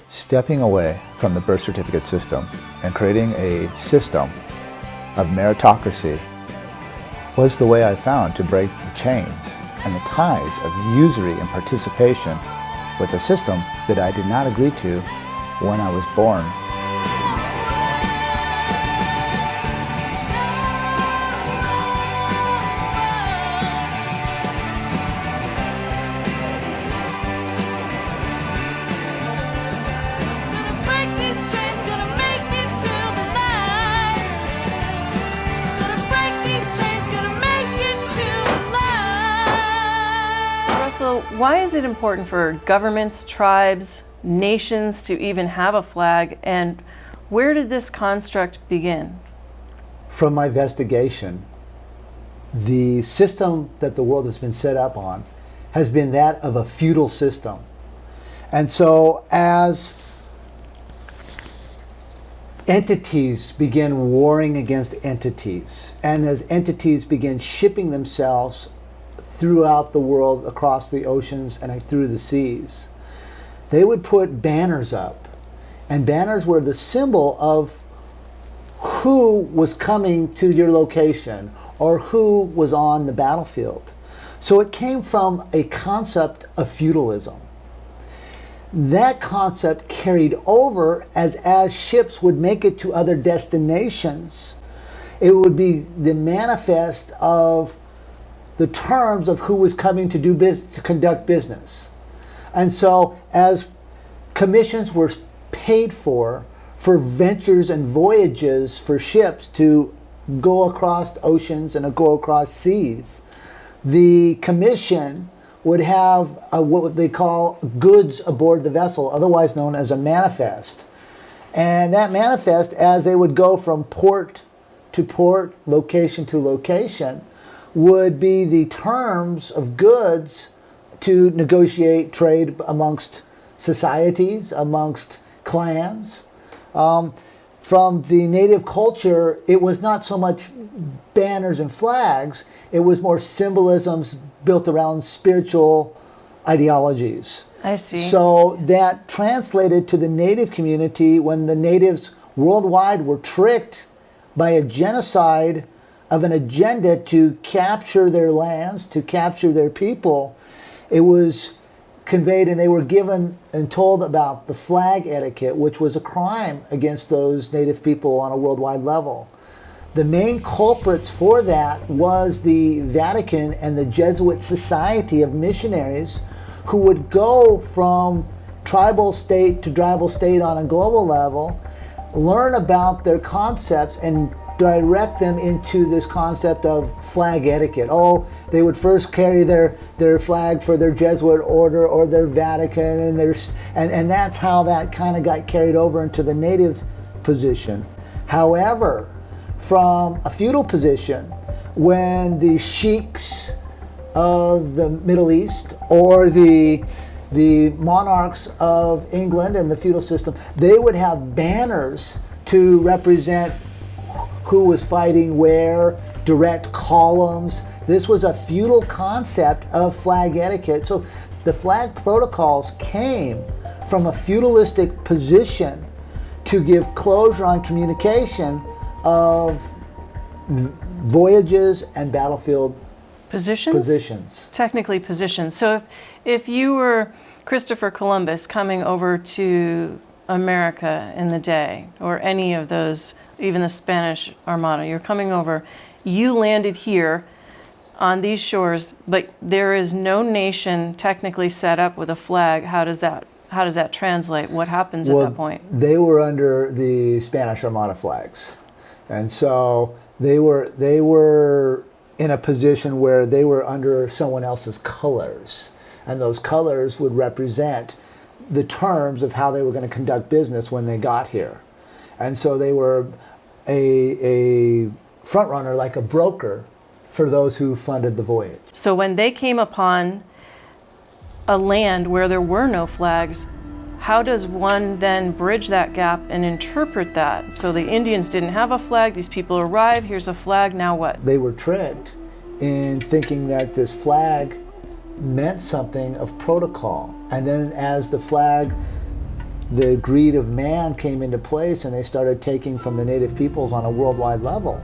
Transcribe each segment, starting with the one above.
Stepping away from the birth certificate system and creating a system of meritocracy was the way I found to break the chains and the ties of usury and participation with a system that I did not agree to when I was born. So why is it important for governments, tribes, nations to even have a flag, and where did this construct begin? From my investigation, the system that the world has been set up on has been that of a feudal system. And so as entities begin warring against entities, and as entities begin shipping themselves throughout the world, across the oceans and through the seas, they would put banners up. And banners were the symbol of who was coming to your location or who was on the battlefield. So it came from a concept of feudalism. That concept carried over as ships would make it to other destinations. It would be the manifest of the terms of who was coming to do business, to conduct business. And so as commissions were paid for ventures and voyages for ships to go across oceans and go across seas, the commission would have what they call goods aboard the vessel, otherwise known as a manifest. And that manifest, as they would go from port to port, location to location, would be the terms of goods to negotiate trade amongst societies, amongst clans. From the native culture, it was not so much banners and flags, it was more symbolisms built around spiritual ideologies. I see. So that translated to the native community when the natives worldwide were tricked by a genocide of an agenda to capture their lands, to capture their people. It was conveyed, and they were given and told about the flag etiquette, which was a crime against those native people on a worldwide level. The main culprits for that was the Vatican and the Jesuit Society of Missionaries, who would go from tribal state to tribal state on a global level, learn about their concepts, and direct them into this concept of flag etiquette. Oh, they would first carry their flag for their Jesuit order or their Vatican, and that's how that kind of got carried over into the native position. However, from a feudal position, when the sheiks of the Middle East or the monarchs of England and the feudal system, they would have banners to represent who was fighting where, direct columns. This was a feudal concept of flag etiquette. So the flag protocols came from a feudalistic position to give closure on communication of voyages and battlefield positions. Technically positions. So if you were Christopher Columbus coming over to America in the day, or any of those, even the Spanish Armada, you're coming over, you landed here on these shores, but there is no nation technically set up with a flag. How does that translate? What happens at that point? They were under the Spanish Armada flags. And so they were in a position where they were under someone else's colors. And those colors would represent the terms of how they were going to conduct business when they got here. And so they were a front runner, like a broker, for those who funded the voyage. So when they came upon a land where there were no flags, how does one then bridge that gap and interpret that? So the Indians didn't have a flag, these people arrive, here's a flag, now what? They were tricked in thinking that this flag meant something of protocol. And then as the flag the greed of man came into place and they started taking from the native peoples on a worldwide level.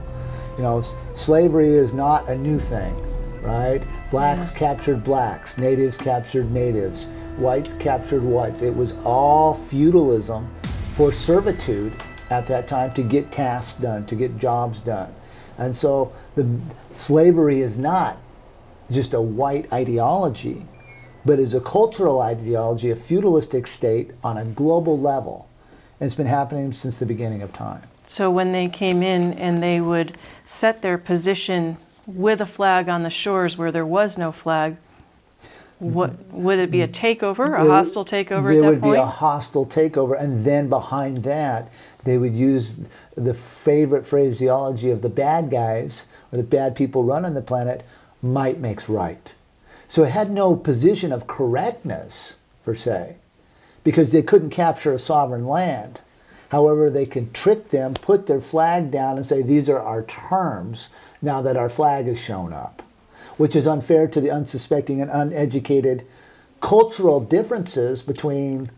You know, slavery is not a new thing, right? Blacks captured blacks, natives captured natives, whites captured whites. It was all feudalism for servitude at that time to get tasks done, to get jobs done. And so the slavery is not just a white ideology, but is a cultural ideology, a feudalistic state on a global level. And it's been happening since the beginning of time. So when they came in and they would set their position with a flag on the shores where there was no flag, what would it be, a takeover, a hostile takeover at that point? There would be a hostile takeover, and then behind that, they would use the favorite phraseology of the bad guys, or the bad people running the planet, might makes right. So it had no position of correctness, per se, because they couldn't capture a sovereign land. However, they could trick them, put their flag down and say, these are our terms now that our flag has shown up, which is unfair to the unsuspecting and uneducated cultural differences between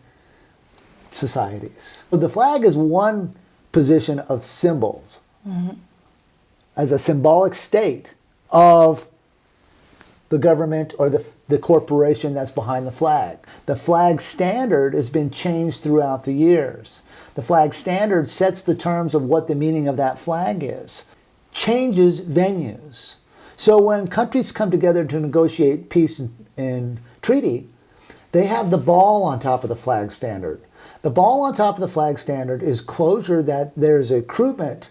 societies. So the flag is one position of symbols, as a symbolic state of the government or the corporation that's behind the flag. The flag standard has been changed throughout the years. The flag standard sets the terms of what the meaning of that flag is, changes venues. So when countries come together to negotiate peace and treaty, they have the ball on top of the flag standard. The ball on top of the flag standard is closure that there's a recruitment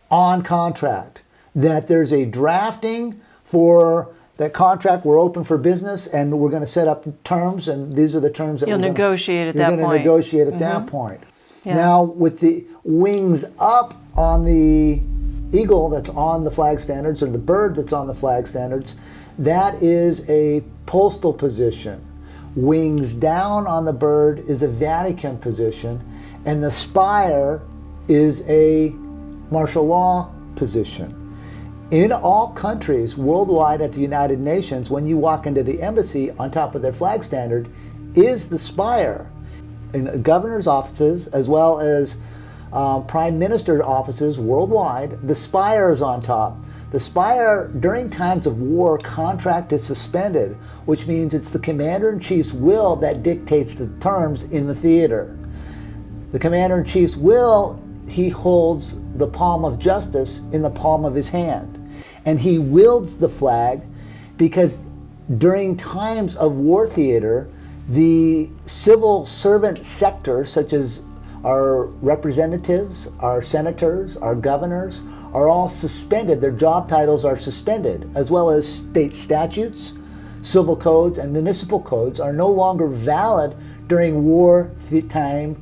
on contract, that there's a drafting for that contract, we're open for business and we're going to set up terms, and these are the terms that you'll negotiate at that point. You're going to negotiate at that point. Yeah. Now, with the wings up on the eagle that's on the flag standards, or the bird that's on the flag standards, that is a postal position. Wings down on the bird is a Vatican position, and the spire is a martial law position. In all countries worldwide at the United Nations, when you walk into the embassy, on top of their flag standard is the spire. In governor's offices, as well as prime minister's offices worldwide, the spire is on top. The spire, during times of war, contract is suspended, which means it's the commander-in-chief's will that dictates the terms in the theater. The commander-in-chief's will, he holds the palm of justice in the palm of his hand. And he wields the flag because during times of war theater, the civil servant sector, such as our representatives, our senators, our governors, are all suspended. Their job titles are suspended, as well as state statutes, civil codes, and municipal codes are no longer valid during wartime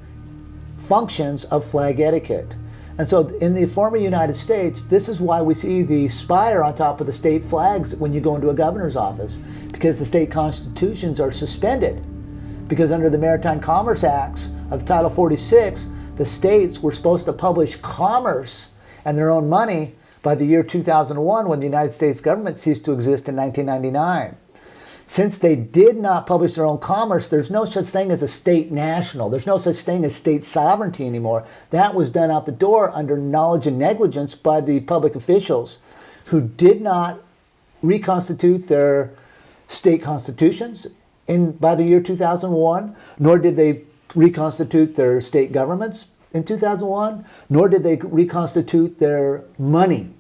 functions of flag etiquette. And so in the former United States, this is why we see the spire on top of the state flags when you go into a governor's office, because the state constitutions are suspended. Because under the Maritime Commerce Acts of Title 46, the states were supposed to publish commerce and their own money by the year 2001, when the United States government ceased to exist in 1999. Since they did not publish their own commerce, there's no such thing as a state national. There's no such thing as state sovereignty anymore. That was done out the door under knowledge and negligence by the public officials who did not reconstitute their state constitutions by the year 2001, nor did they reconstitute their state governments in 2001, nor did they reconstitute their money.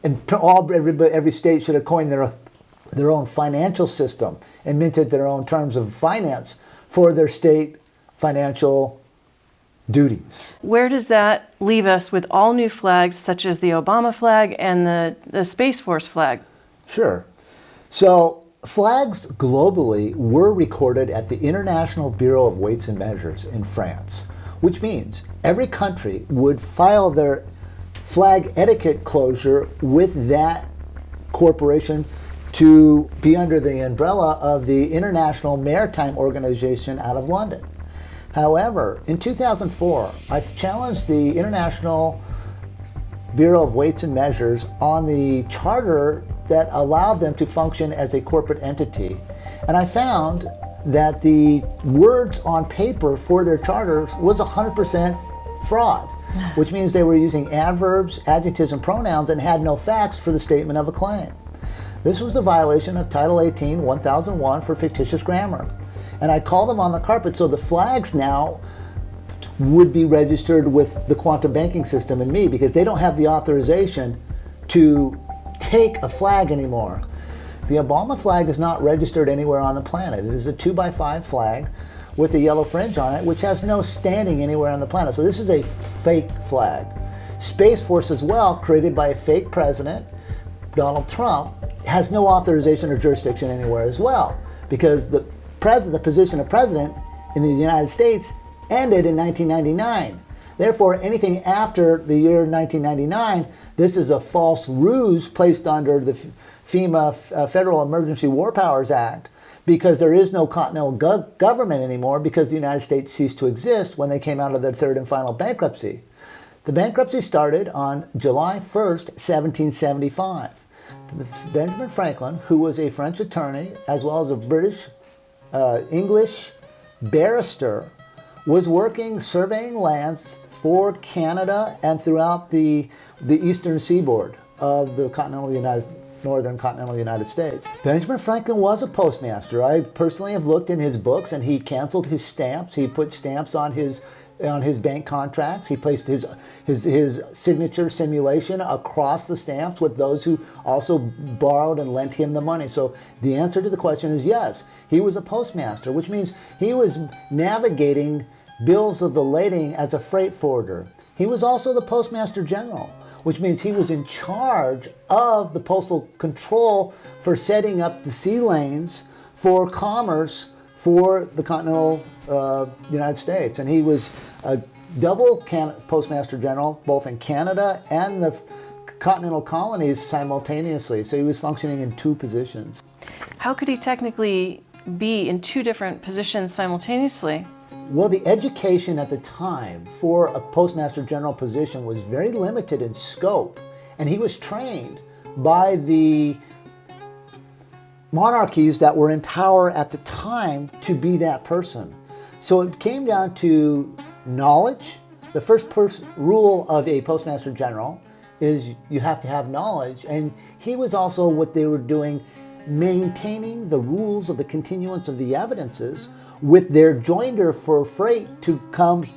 And every state should have coined their own financial system and minted their own terms of finance for their state financial duties. Where does that leave us with all new flags, such as the Obama flag and the Space Force flag? Sure. So flags globally were recorded at the International Bureau of Weights and Measures in France, which means every country would file their flag etiquette closure with that corporation to be under the umbrella of the International Maritime Organization out of London. However, in 2004, I challenged the International Bureau of Weights and Measures on the charter that allowed them to function as a corporate entity. And I found that the words on paper for their charters was 100% fraud, which means they were using adverbs, adjectives, and pronouns and had no facts for the statement of a claim. This was a violation of Title 18, 1001 for fictitious grammar. And I called them on the carpet, so the flags now would be registered with the quantum banking system and me, because they don't have the authorization to take a flag anymore. The Obama flag is not registered anywhere on the planet. It is a 2x5 flag with a yellow fringe on it, which has no standing anywhere on the planet. So this is a fake flag. Space Force as well, created by a fake president, Donald Trump, has no authorization or jurisdiction anywhere as well, because the position of president in the United States ended in 1999. Therefore, anything after the year 1999, this is a false ruse placed under the FEMA, Federal Emergency War Powers Act, because there is no continental government anymore, because the United States ceased to exist when they came out of their third and final bankruptcy. The bankruptcy started on July 1st, 1775. Benjamin Franklin, who was a French attorney as well as a British English barrister, was working surveying lands for Canada and throughout the eastern seaboard of the northern continental United States. Benjamin Franklin was a postmaster. I personally have looked in his books, and he canceled his stamps. He put stamps on his bank contracts. He placed his signature simulation across the stamps with those who also borrowed and lent him the money. So the answer to the question is yes, he was a postmaster, which means he was navigating bills of the lading as a freight forwarder. He was also the Postmaster-General, which means he was in charge of the postal control for setting up the sea lanes for commerce for the continental United States. And he was a double Postmaster-General, both in Canada and the continental colonies simultaneously. So he was functioning in two positions. How could he technically be in two different positions simultaneously? Well, the education at the time for a Postmaster-General position was very limited in scope, and he was trained by the monarchies that were in power at the time to be that person. So it came down to knowledge. The first rule of a Postmaster-General is you have to have knowledge, and he was also what they were doing, maintaining the rules of the continuance of the evidences with their joinder for freight to come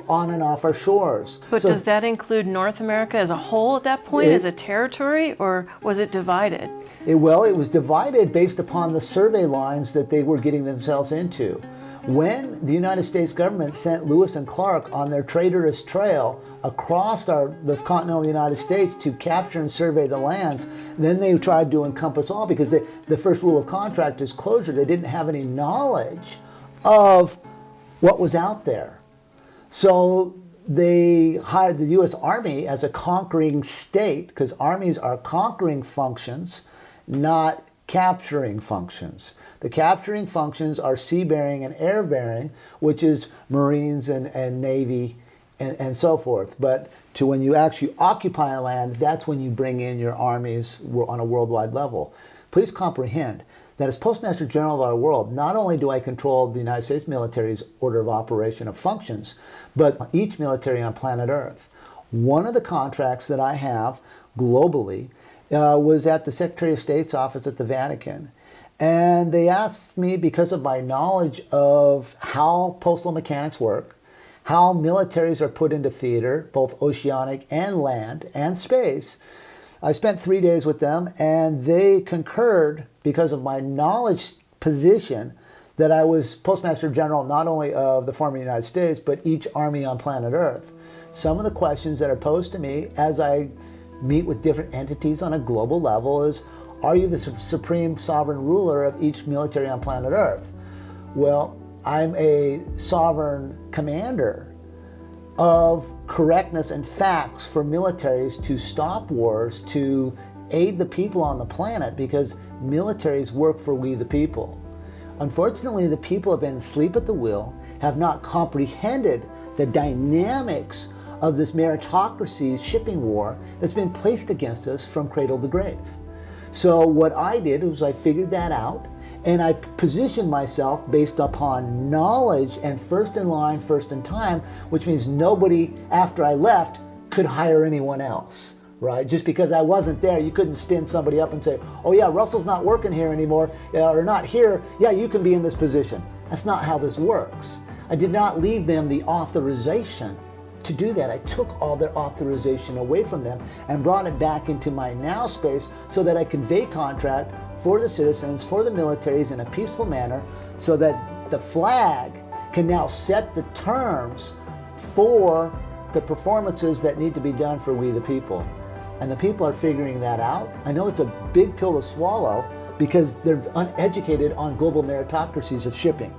on and off our shores. But does that include North America as a whole at that point, as a territory, or was it divided? It was divided based upon the survey lines that they were getting themselves into. When the United States government sent Lewis and Clark on their traitorous trail across the continental United States to capture and survey the lands, then they tried to encompass all, because the first rule of contract is closure. They didn't have any knowledge of what was out there. So they hired the U.S. Army as a conquering state, because armies are conquering functions, not capturing functions. The capturing functions are sea-bearing and air-bearing, which is Marines and Navy and so forth. But when you actually occupy a land, that's when you bring in your armies on a worldwide level. Please comprehend that as Postmaster General of our world, not only do I control the United States military's order of operation of functions, but each military on planet Earth. One of the contracts that I have globally was at the Secretary of State's office at the Vatican. And they asked me, because of my knowledge of how postal mechanics work, how militaries are put into theater, both oceanic and land and space. I spent 3 days with them, and they concurred, because of my knowledge position, that I was Postmaster General not only of the former United States, but each army on planet Earth. Some of the questions that are posed to me as I meet with different entities on a global level is, are you the supreme sovereign ruler of each military on planet Earth? Well, I'm a sovereign commander of correctness and facts for militaries to stop wars, to aid the people on the planet, because militaries work for we the people. Unfortunately, the people have been asleep at the wheel, have not comprehended the dynamics of this meritocracy shipping war that's been placed against us from cradle to grave. So what I did was I figured that out, And I positioned myself based upon knowledge and first in line, first in time, which means nobody after I left could hire anyone else, right? Just because I wasn't there, you couldn't spin somebody up and say, oh yeah, Russell's not working here anymore, or not here, yeah, you can be in this position. That's not how this works. I did not leave them the authorization to do that. I took all their authorization away from them and brought it back into my now space so that I convey contract for the citizens, for the militaries in a peaceful manner, so that the flag can now set the terms for the performances that need to be done for we the people. And the people are figuring that out. I know it's a big pill to swallow because they're uneducated on global meritocracies of shipping.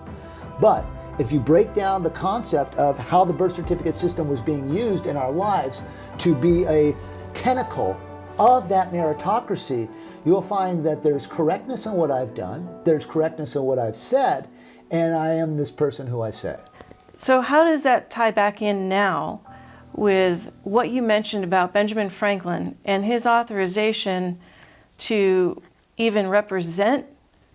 But if you break down the concept of how the birth certificate system was being used in our lives to be a tentacle of that meritocracy, you will find that there's correctness in what I've done, there's correctness in what I've said, and I am this person who I say. So how does that tie back in now with what you mentioned about Benjamin Franklin and his authorization to even represent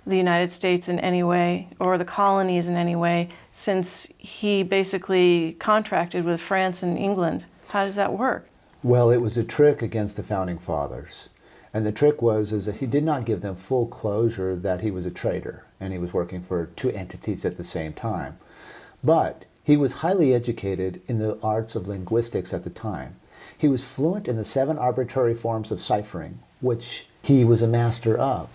the United States in any way, or the colonies in any way, since he basically contracted with France and England? How does that work? Well, it was a trick against the Founding Fathers. And the trick was that he did not give them full closure that he was a traitor and he was working for two entities at the same time. But he was highly educated in the arts of linguistics at the time. He was fluent in the 7 arbitrary forms of ciphering, which he was a master of.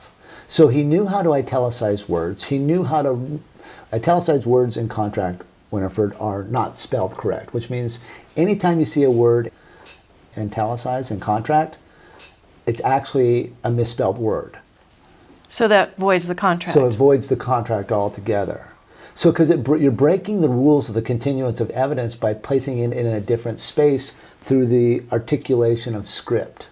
So he knew how to italicize words. He knew how to italicize words in contract, Winifred, are not spelled correct, which means anytime you see a word italicized in contract, it's actually a misspelled word. So that voids the contract. So it voids the contract altogether. So because you're breaking the rules of the continuance of evidence by placing it in a different space through the articulation of script.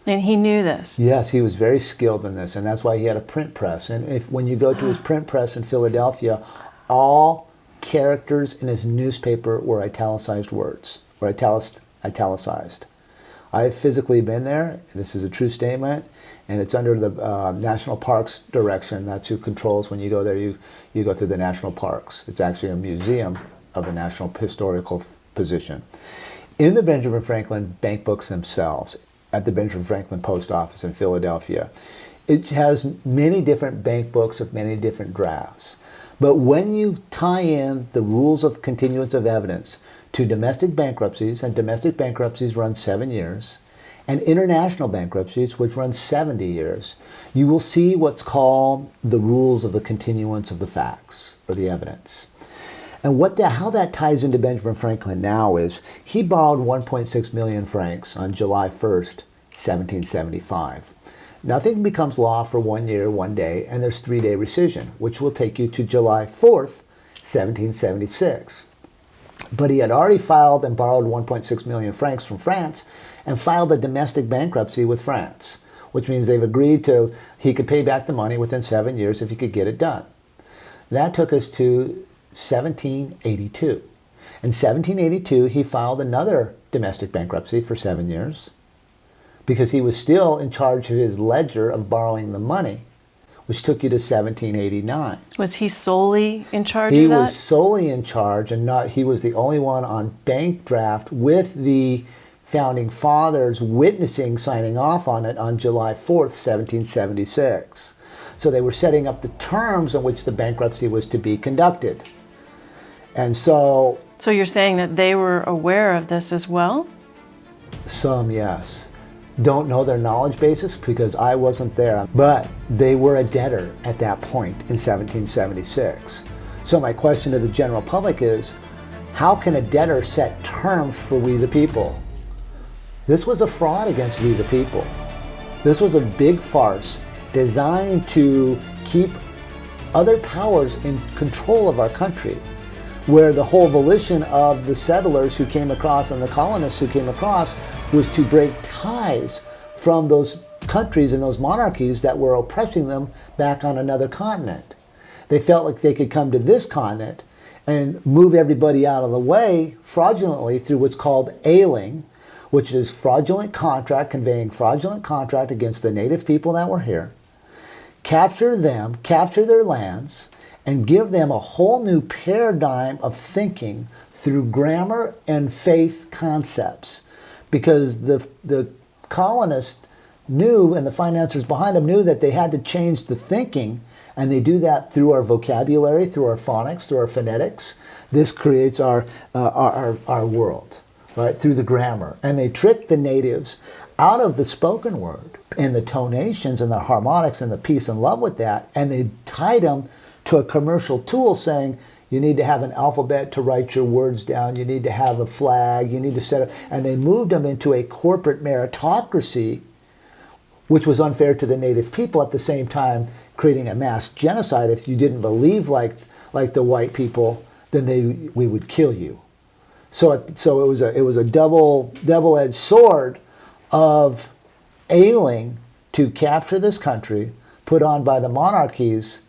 And he knew this. Yes, he was very skilled in this, and that's why he had a print press. And when you go to his print press in Philadelphia, all characters in his newspaper were italicized words, or italicized. I've physically been there. This is a true statement, and it's under the National Parks direction. That's who controls when you go there. You go through the national parks. It's actually a museum of a national historical position. In the Benjamin Franklin bank books themselves, at the Benjamin Franklin Post Office in Philadelphia, it has many different bank books of many different drafts. But when you tie in the rules of continuance of evidence to domestic bankruptcies, and domestic bankruptcies run 7 years, and international bankruptcies, which run 70 years, you will see what's called the rules of the continuance of the facts, or the evidence. And how that ties into Benjamin Franklin now is he borrowed 1.6 million francs on July 1st, 1775. Nothing becomes law for 1 year, 1 day, and there's 3-day rescission, which will take you to July 4th, 1776. But he had already filed and borrowed 1.6 million francs from France and filed a domestic bankruptcy with France, which means they've agreed he could pay back the money within 7 years if he could get it done. That took us to 1782. In 1782, he filed another domestic bankruptcy for 7 years because he was still in charge of his ledger of borrowing the money, which took you to 1789. Was he solely in charge of that? He was solely in charge, and he was the only one on bank draft with the Founding Fathers witnessing, signing off on it on July 4th, 1776. So they were setting up the terms on which the bankruptcy was to be conducted. And so... So you're saying that they were aware of this as well? Some, yes. Don't know their knowledge basis because I wasn't there. But they were a debtor at that point in 1776. So my question to the general public is, how can a debtor set terms for we the people? This was a fraud against we the people. This was a big farce designed to keep other powers in control of our country, where the whole volition of the settlers who came across and the colonists who came across was to break ties from those countries and those monarchies that were oppressing them back on another continent. They felt like they could come to this continent and move everybody out of the way fraudulently through what's called ailing, which is fraudulent contract, conveying fraudulent contract against the native people that were here, capture them, capture their lands, and give them a whole new paradigm of thinking through grammar and faith concepts. Because the colonists knew, and the financiers behind them knew, that they had to change the thinking, and they do that through our vocabulary, through our phonics, through our phonetics. This creates our world, right, through the grammar. And they tricked the natives out of the spoken word and the tonations and the harmonics and the peace and love with that, and they tied them to a commercial tool saying, you need to have an alphabet to write your words down, you need to have a flag, you need to set up, and they moved them into a corporate meritocracy, which was unfair to the native people, at the same time creating a mass genocide. If you didn't believe like the white people, then we would kill you. So it was a double-edged sword of ailing to capture this country, put on by the monarchies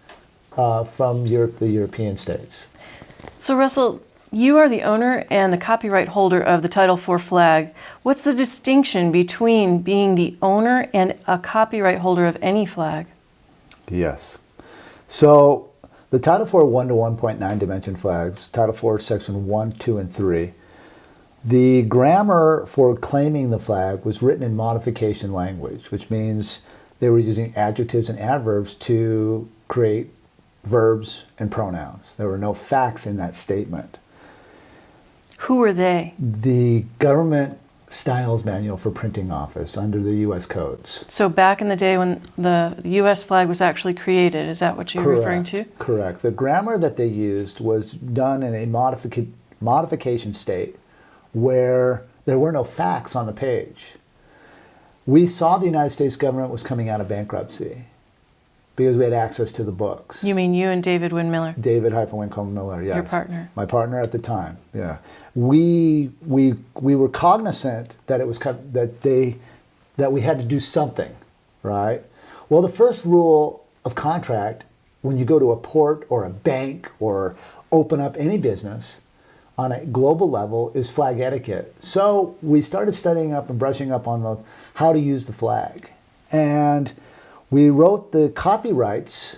from the European states. So Russell, you are the owner and the copyright holder of the Title IV flag. What's the distinction between being the owner and a copyright holder of any flag? Yes. So the Title IV 1 to 1.9 dimension flags, Title IV Section 1, 2, and 3, the grammar for claiming the flag was written in modification language, which means they were using adjectives and adverbs to create verbs and pronouns. There were no facts in that statement. Who were they? The government styles manual for printing office under the U.S. codes. So back in the day when the U.S. flag was actually created, is that what you're referring to? Correct. The grammar that they used was done in a modification state where there were no facts on the page. We saw the United States government was coming out of bankruptcy because we had access to the books. You mean you and David Wynn Miller? David Wincombe Miller, yes. Your partner. My partner at the time, yeah. We were cognizant that it was that we had to do something, right? Well, the first rule of contract when you go to a port or a bank or open up any business on a global level is flag etiquette. So we started studying up and brushing up on how to use the flag. And we wrote the copyrights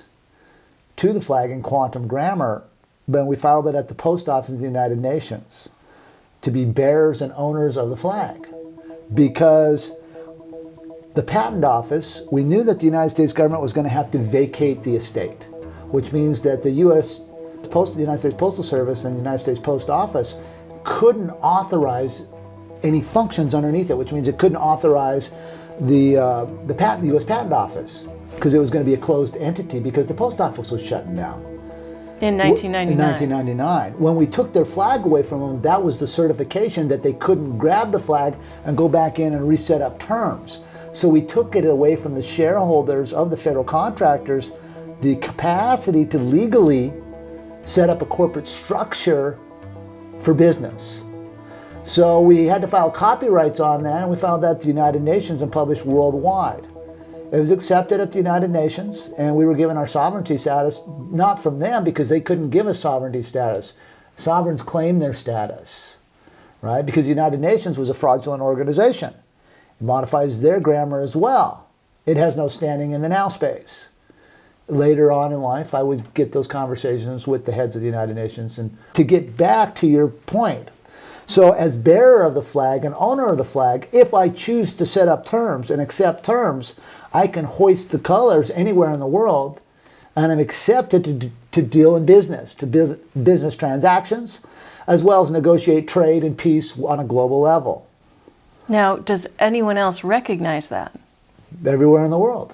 to the flag in quantum grammar, but we filed it at the Post Office of the United Nations to be bearers and owners of the flag. Because the Patent Office, we knew that the United States government was going to have to vacate the estate, which means that the United States Postal Service and the United States Post Office couldn't authorize any functions underneath it, which means it couldn't authorize the U.S. Patent Office, because it was going to be a closed entity because the post office was shutting down. In 1999. In 1999. When we took their flag away from them, that was the certification that they couldn't grab the flag and go back in and reset up terms. So we took it away from the shareholders of the federal contractors, the capacity to legally set up a corporate structure for business. So we had to file copyrights on that, and we filed that at the United Nations and published worldwide. It was accepted at the United Nations, and we were given our sovereignty status, not from them because they couldn't give us sovereignty status. Sovereigns claim their status, right? Because the United Nations was a fraudulent organization. It modifies their grammar as well. It has no standing in the now space. Later on in life, I would get those conversations with the heads of the United Nations. And to get back to your point, so as bearer of the flag and owner of the flag, if I choose to set up terms and accept terms, I can hoist the colors anywhere in the world, and I'm accepted to deal in business, to business transactions, as well as negotiate trade and peace on a global level. Now, does anyone else recognize that? Everywhere in the world.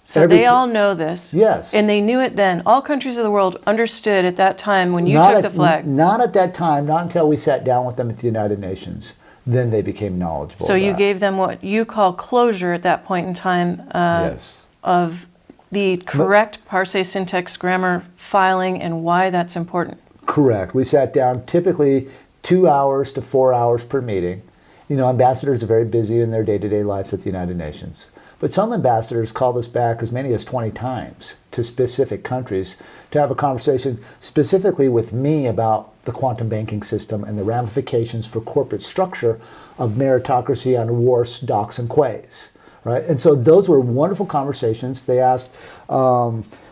So they all know this. Yes. And they knew it then. All countries of the world understood at that time when you took the flag. Not at that time, not until we sat down with them at the United Nations. Then they became knowledgeable. So you gave them what you call closure at that point in time yes. of the correct parse syntax grammar filing and why that's important. Correct. We sat down typically 2 hours to 4 hours per meeting. You know, ambassadors are very busy in their day-to-day lives at the United Nations. But some ambassadors called us back as many as 20 times to specific countries to have a conversation specifically with me about the quantum banking system and the ramifications for corporate structure of meritocracy on WARS, DOCs, and QUAs. right? And so those were wonderful conversations. They asked a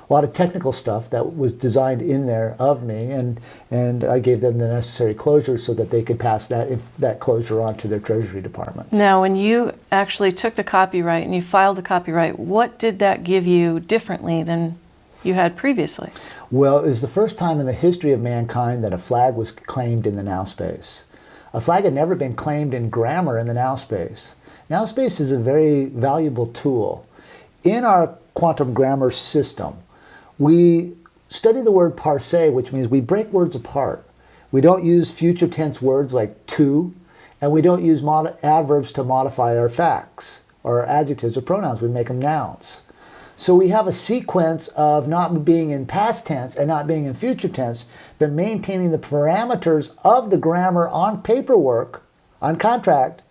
lot of technical stuff that was designed in there of me, and I gave them the necessary closure so that they could pass that closure on to their Treasury departments. Now, when you actually took the copyright and you filed the copyright, what did that give you differently than you had previously? Well, it was the first time in the history of mankind that a flag was claimed in the now space. A flag had never been claimed in grammar in the now space. Now space is a very valuable tool. In our quantum grammar system, we study the word parse, which means we break words apart. We don't use future tense words like to, and we don't use adverbs to modify our facts, or adjectives or pronouns. We make them nouns. So we have a sequence of not being in past tense and not being in future tense, but maintaining the parameters of the grammar on paperwork, on contract,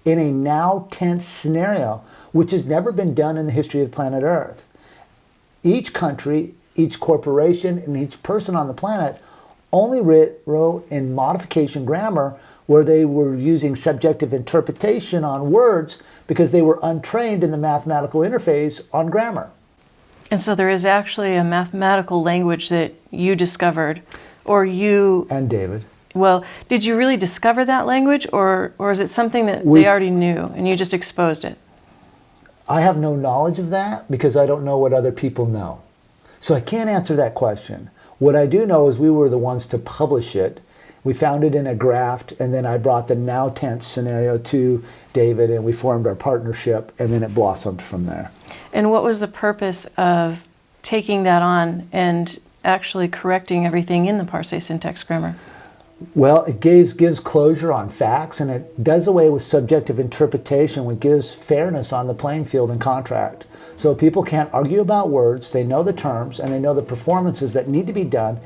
in a now tense scenario, which has never been done in the history of planet Earth. Each country, each corporation, and each person on the planet only wrote in modification grammar where they were using subjective interpretation on words because they were untrained in the mathematical interface on grammar. And so there is actually a mathematical language that you discovered, or you... And David. Well, did you really discover that language, or is it something that they already knew and you just exposed it? I have no knowledge of that because I don't know what other people know. So I can't answer that question. What I do know is we were the ones to publish it. We found it in a draft, and then I brought the now tense scenario to David, and we formed our partnership, and then it blossomed from there. And what was the purpose of taking that on and actually correcting everything in the Parse syntax grammar? Well, it gives closure on facts, and it does away with subjective interpretation, which gives fairness on the playing field and contract. So people can't argue about words, they know the terms, and they know the performances that need to be done,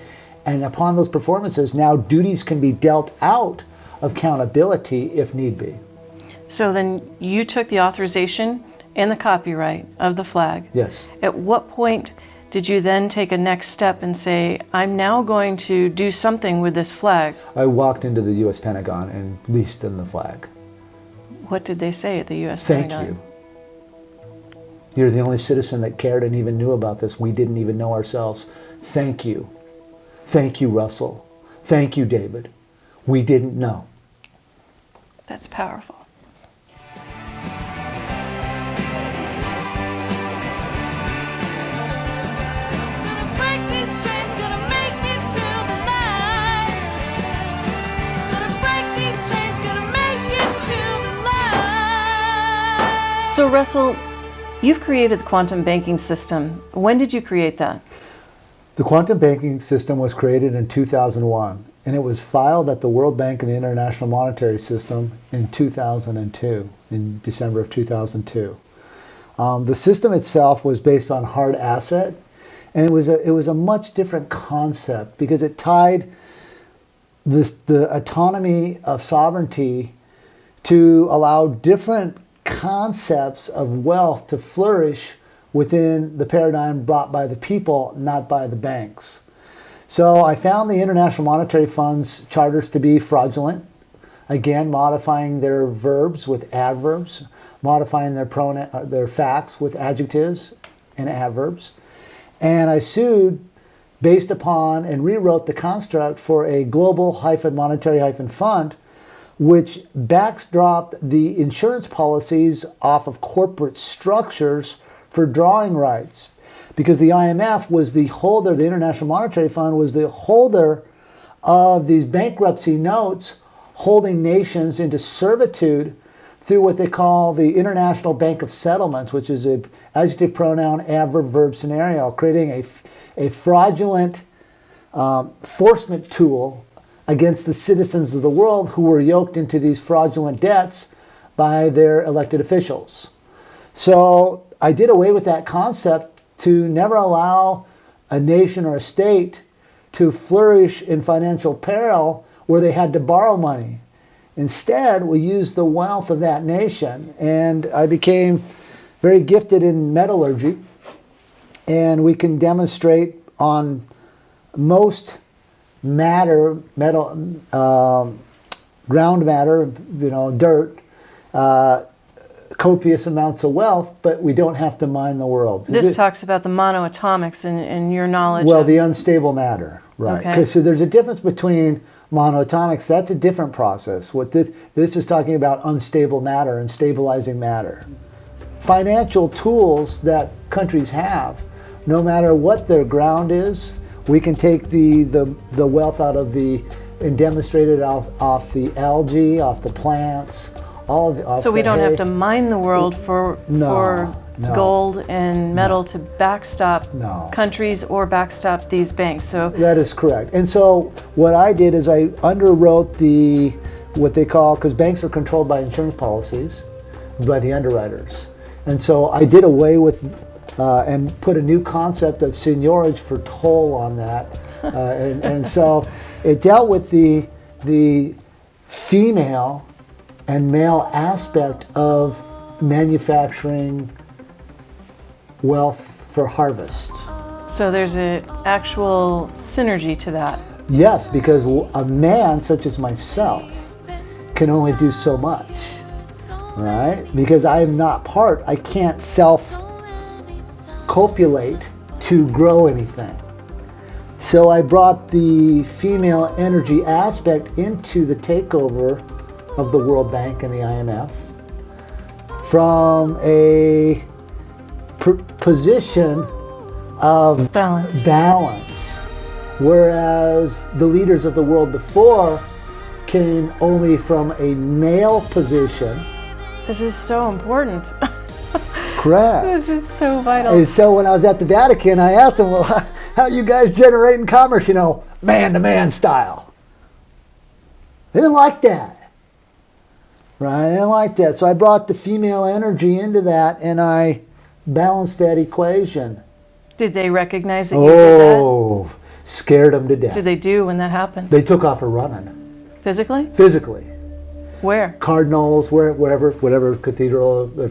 and upon those performances, now duties can be dealt out of accountability if need be. So then you took the authorization and the copyright of the flag. Yes. At what point did you then take a next step and say, I'm now going to do something with this flag? I walked into the U.S. Pentagon and leased them the flag. What did they say at the U.S. Thank Pentagon? you. You're the only citizen that cared and even knew about this. We didn't even know ourselves. Thank you. Thank you, Russell. Thank you, David. We didn't know. That's powerful. So Russell, you've created the quantum banking system. When did you create that? The quantum banking system was created in 2001, and it was filed at the World Bank and the International Monetary System in 2002, in December of 2002. The system itself was based on hard asset, and it was a much different concept because it tied the autonomy of sovereignty to allow different concepts of wealth to flourish within the paradigm brought by the people, not by the banks. So I found the International Monetary Fund's charters to be fraudulent, again modifying their verbs with adverbs, modifying their facts with adjectives and adverbs. And I sued based upon and rewrote the construct for a global-monetary-fund which backdropped the insurance policies off of corporate structures for drawing rights. Because the IMF was the holder, the International Monetary Fund was the holder of these bankruptcy notes holding nations into servitude through what they call the International Bank of Settlements, which is an adjective, pronoun, adverb, verb scenario, creating a fraudulent enforcement tool against the citizens of the world who were yoked into these fraudulent debts by their elected officials. So I did away with that concept to never allow a nation or a state to flourish in financial peril where they had to borrow money. Instead, we used the wealth of that nation, and I became very gifted in metallurgy, and we can demonstrate on most ground matter, dirt, copious amounts of wealth, but we don't have to mine the world. This talks about the monoatomics in your knowledge. Well, of, the unstable matter, right? Okay. Because so there's a difference between monoatomics. That's a different process. What this is talking about unstable matter and stabilizing matter. Financial tools that countries have, no matter what their ground is, we can take the wealth out of and demonstrate it off the algae, off the plants, so we don't have to mine the world for gold and metal to backstop countries or backstop these banks. So that is correct. And so what I did is I underwrote what they call, because banks are controlled by insurance policies, by the underwriters. And so I did away with and put a new concept of seigniorage for toll on that. And so it dealt with the female and male aspect of manufacturing wealth for harvest. So there's an actual synergy to that. Yes, because a man such as myself can only do so much, right? Because I am not I can't self-copulate to grow anything. So I brought the female energy aspect into the takeover of the World Bank and the IMF from a position of balance, whereas the leaders of the world before came only from a male position. This is so important. Correct. This is so vital. And so when I was at the Vatican, I asked them, well, how you guys generating commerce, man-to-man style? They didn't like that. Right, I didn't like that. So I brought the female energy into that and I balanced that equation. Did they recognize that you did that? Oh, scared them to death. Did they do when that happened? They took off running. Physically? Physically. Where? Cardinals, whatever cathedral.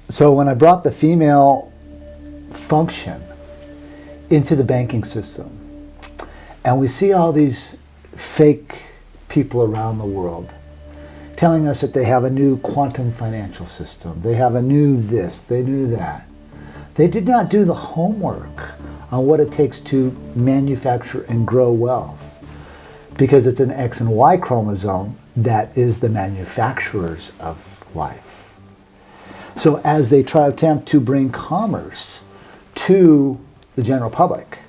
So when I brought the female function into the banking system, and we see all these fake people around the world telling us that they have a new quantum financial system, they have a new this, they knew that. They did not do the homework on what it takes to manufacture and grow wealth, because it's an X and Y chromosome that is the manufacturers of life. So as they attempt to bring commerce to the general public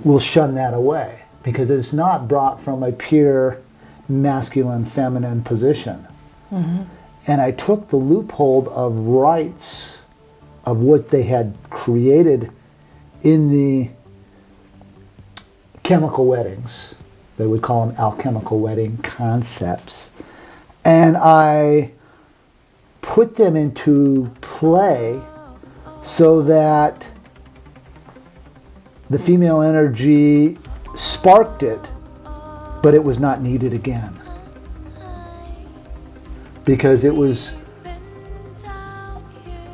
will shun that away, because it's not brought from a pure masculine, feminine position. Mm-hmm. And I took the loophole of rights of what they had created in the chemical weddings. They would call them alchemical wedding concepts. And I put them into play so that the female energy sparked it, but it was not needed again. Because it was,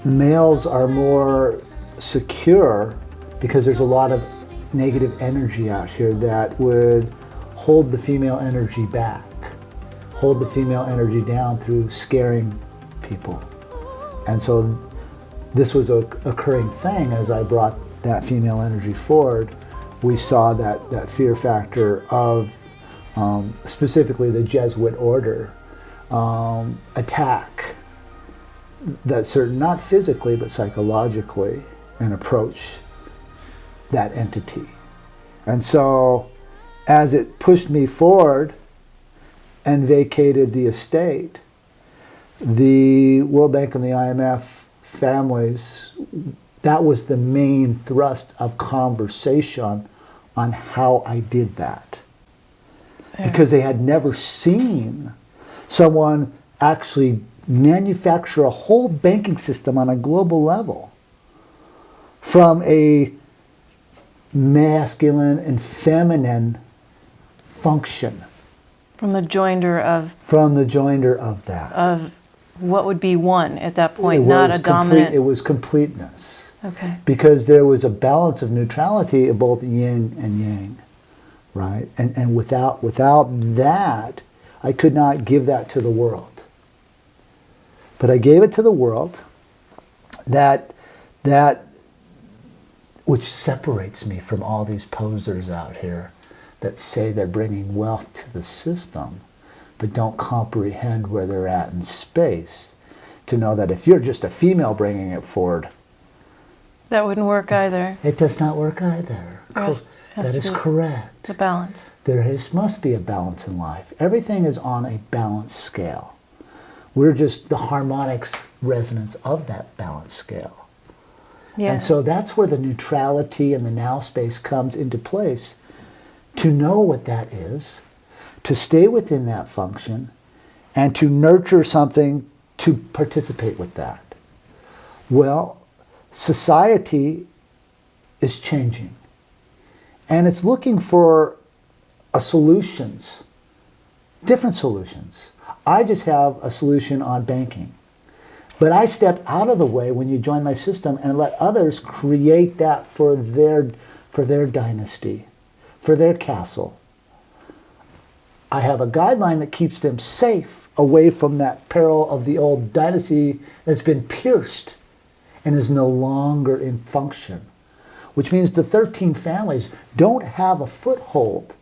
males are more secure because there's a lot of negative energy out here that would hold the female energy back, hold the female energy down through scaring people. And so this was a occurring thing as I brought that female energy forward. We saw that fear factor of specifically the Jesuit order attack that certain, not physically but psychologically, and approach that entity. And so as it pushed me forward and vacated the estate, the World Bank and the IMF families, that was the main thrust of conversation on how I did that. Because they had never seen someone actually manufacture a whole banking system on a global level from a masculine and feminine function. From the joinder of that. Of what would be one at that point, not a dominant. It was completeness. Okay. Because there was a balance of neutrality of both yin and yang, right? And without that, I could not give that to the world. But I gave it to the world that which separates me from all these posers out here that say they're bringing wealth to the system, but don't comprehend where they're at in space, to know that if you're just a female bringing it forward, That wouldn't work either. it does not work either. Has That to is be correct. The balance. Must be a balance in life. Everything is on a balanced scale. We're just the harmonics resonance of that balanced scale. Yes. And so that's where the neutrality and the now space comes into place, to know what that is, to stay within that function, and to nurture something to participate with that. Well, society is changing, and it's looking for solutions, different solutions. I just have a solution on banking. But I step out of the way when you join my system and let others create that for their dynasty, for their castle. I have a guideline that keeps them safe away from that peril of the old dynasty that's been pierced and is no longer in function. Which means the 13 families don't have a foothold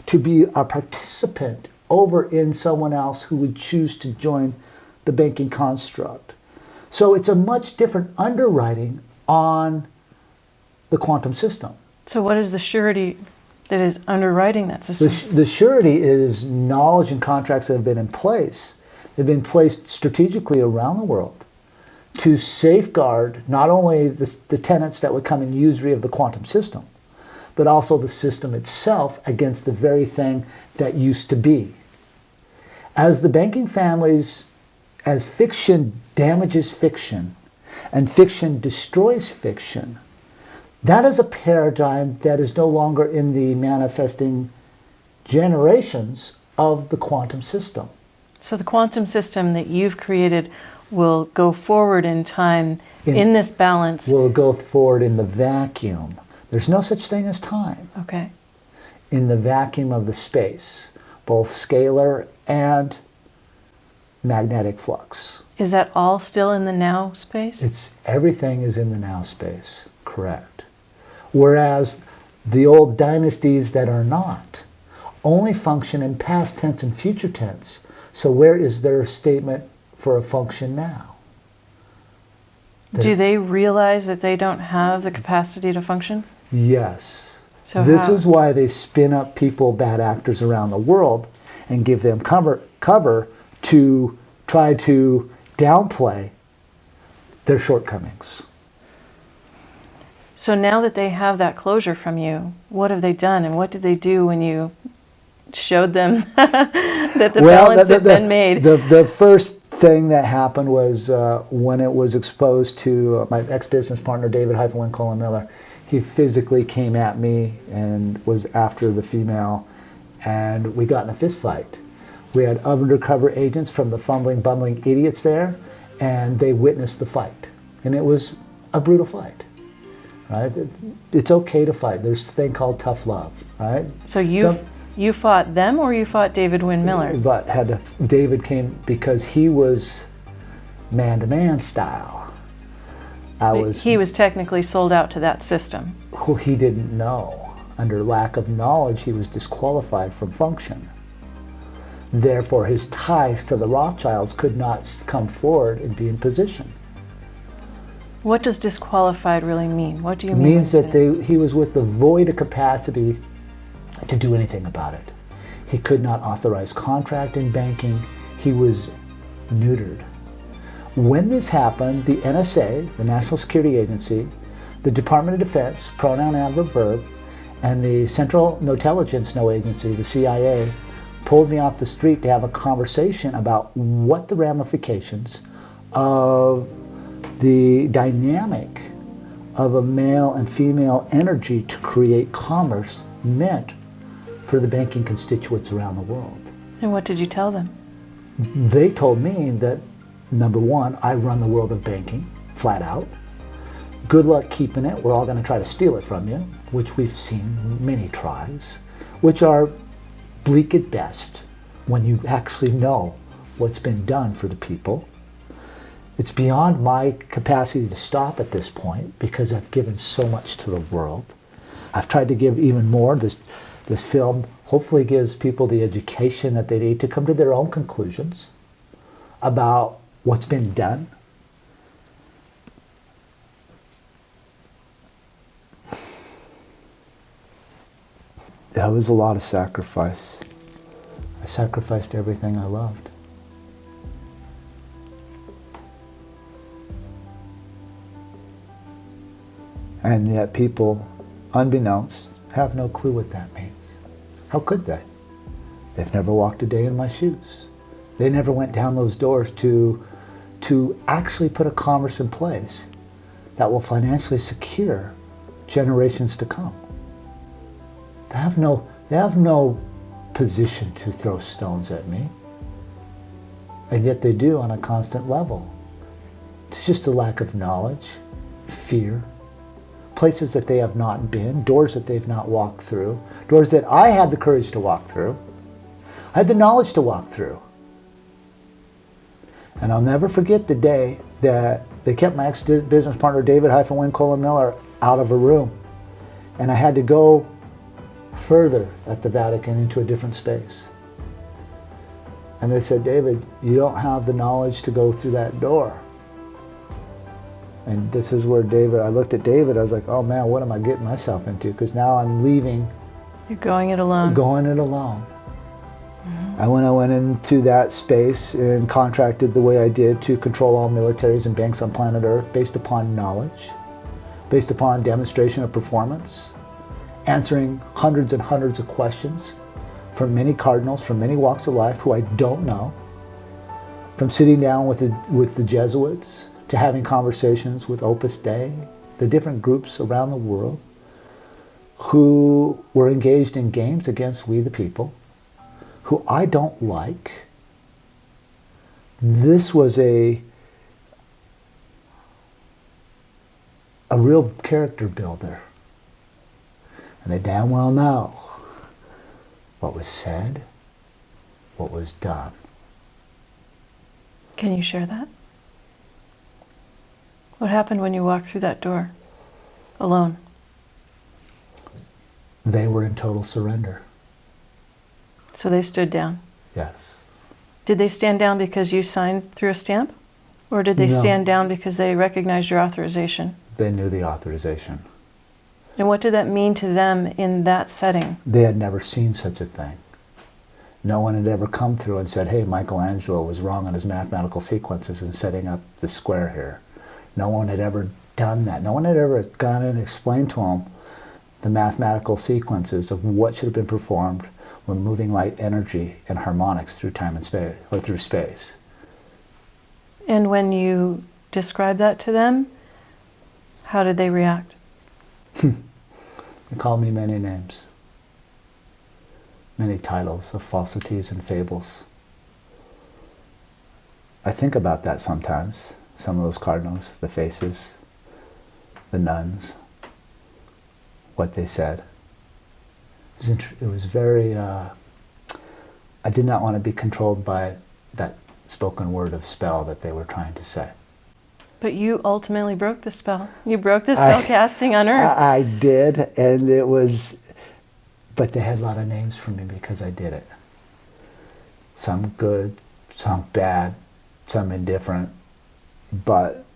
to be a participant over in someone else who would choose to join the banking construct. So it's a much different underwriting on the quantum system. So what is the surety that is underwriting that system? The surety is knowledge and contracts that have been in place. They've been placed strategically around the world to safeguard not only the tenants that would come in usury of the quantum system, but also the system itself against the very thing that used to be. As the banking families, as fiction damages fiction and fiction destroys fiction, that is a paradigm that is no longer in the manifesting generations of the quantum system. So the quantum system that you've created will go forward in time in this balance. Will go forward in the vacuum. There's no such thing as time. Okay. In the vacuum of the space, both scalar and magnetic flux. Is that all still in the now space? Everything is in the now space, correct. Whereas the old dynasties that are not only function in past tense and future tense. So where is their statement for a function now? Do they realize that they don't have the capacity to function? Yes. So this how? is why they spin up people, bad actors around the world, and give them cover to try to downplay their shortcomings. So now that they have that closure from you, what have they done, and what did they do when you showed them that the balance had been made? The first thing that happened was when it was exposed to my ex-business partner, David Colin Miller. He physically came at me and was after the female, and we got in a fist fight. We had undercover agents from the fumbling, bumbling idiots there, and they witnessed the fight. And it was a brutal fight, right? It's okay to fight. There's a thing called tough love, right? So you fought them, or you fought David Wynn Miller? But David came because he was man-to-man style. He was technically sold out to that system. Who he didn't know. Under lack of knowledge, he was disqualified from function. Therefore, his ties to the Rothschilds could not come forward and be in position. What does disqualified really mean? What do you It mean? means that he was with the void of capacity to do anything about it. He could not authorize contract in banking. He was neutered. When this happened, the NSA, the National Security Agency, the Department of Defense, pronoun adverb verb, and the Central Intelligence Agency, the CIA, pulled me off the street to have a conversation about what the ramifications of the dynamic of a male and female energy to create commerce meant for the banking constituents around the world. And what did you tell them? They told me that, number one, I run the world of banking, flat out. Good luck keeping it. We're all going to try to steal it from you, which we've seen many tries, which are bleak at best when you actually know what's been done for the people. It's beyond my capacity to stop at this point because I've given so much to the world. I've tried to give even more. This film hopefully gives people the education that they need to come to their own conclusions about what's been done. That was a lot of sacrifice. I sacrificed everything I loved. And yet people, unbeknownst, have no clue what that means. How could they? They've never walked a day in my shoes. They never went down those doors to actually put a commerce in place that will financially secure generations to come. They have no position to throw stones at me. And yet they do on a constant level. It's just a lack of knowledge, fear, places that they have not been, doors that they've not walked through, doors that I had the courage to walk through. I had the knowledge to walk through. And I'll never forget the day that they kept my ex-business partner, David-Win-Miller, out of a room. And I had to go further at the Vatican into a different space. And they said, David, you don't have the knowledge to go through that door. And this is where I looked at David, I was like, oh man, what am I getting myself into? Because now I'm leaving. You're going it alone. Going it alone. I went into that space and contracted the way I did to control all militaries and banks on planet Earth based upon knowledge, based upon demonstration of performance, answering hundreds and hundreds of questions from many cardinals from many walks of life who I don't know, from sitting down with the Jesuits to having conversations with Opus Dei, the different groups around the world who were engaged in games against we the people, who I don't like. This was a real character builder. And they damn well know what was said, what was done. Can you share that? What happened when you walked through that door alone? They were in total surrender. So they stood down. Yes. Did they stand down because you signed through a stamp? Or did they No. stand down because they recognized your authorization? They knew the authorization. And what did that mean to them in that setting? They had never seen such a thing. No one had ever come through and said, hey, Michelangelo was wrong on his mathematical sequences in setting up the square here. No one had ever done that. No one had ever gone in and explained to them the mathematical sequences of what should have been performed when moving light energy and harmonics through time and space, or through space. And when you described that to them, how did they react? They called me many names, many titles of falsities and fables. I think about that sometimes. Some of those cardinals, the faces, the nuns, what they said. It was very, I did not want to be controlled by that spoken word of spell that they were trying to say. But you ultimately broke the spell. You broke the spell casting on Earth. I did, and it was, but they had a lot of names for me because I did it. Some good, some bad, some indifferent, but...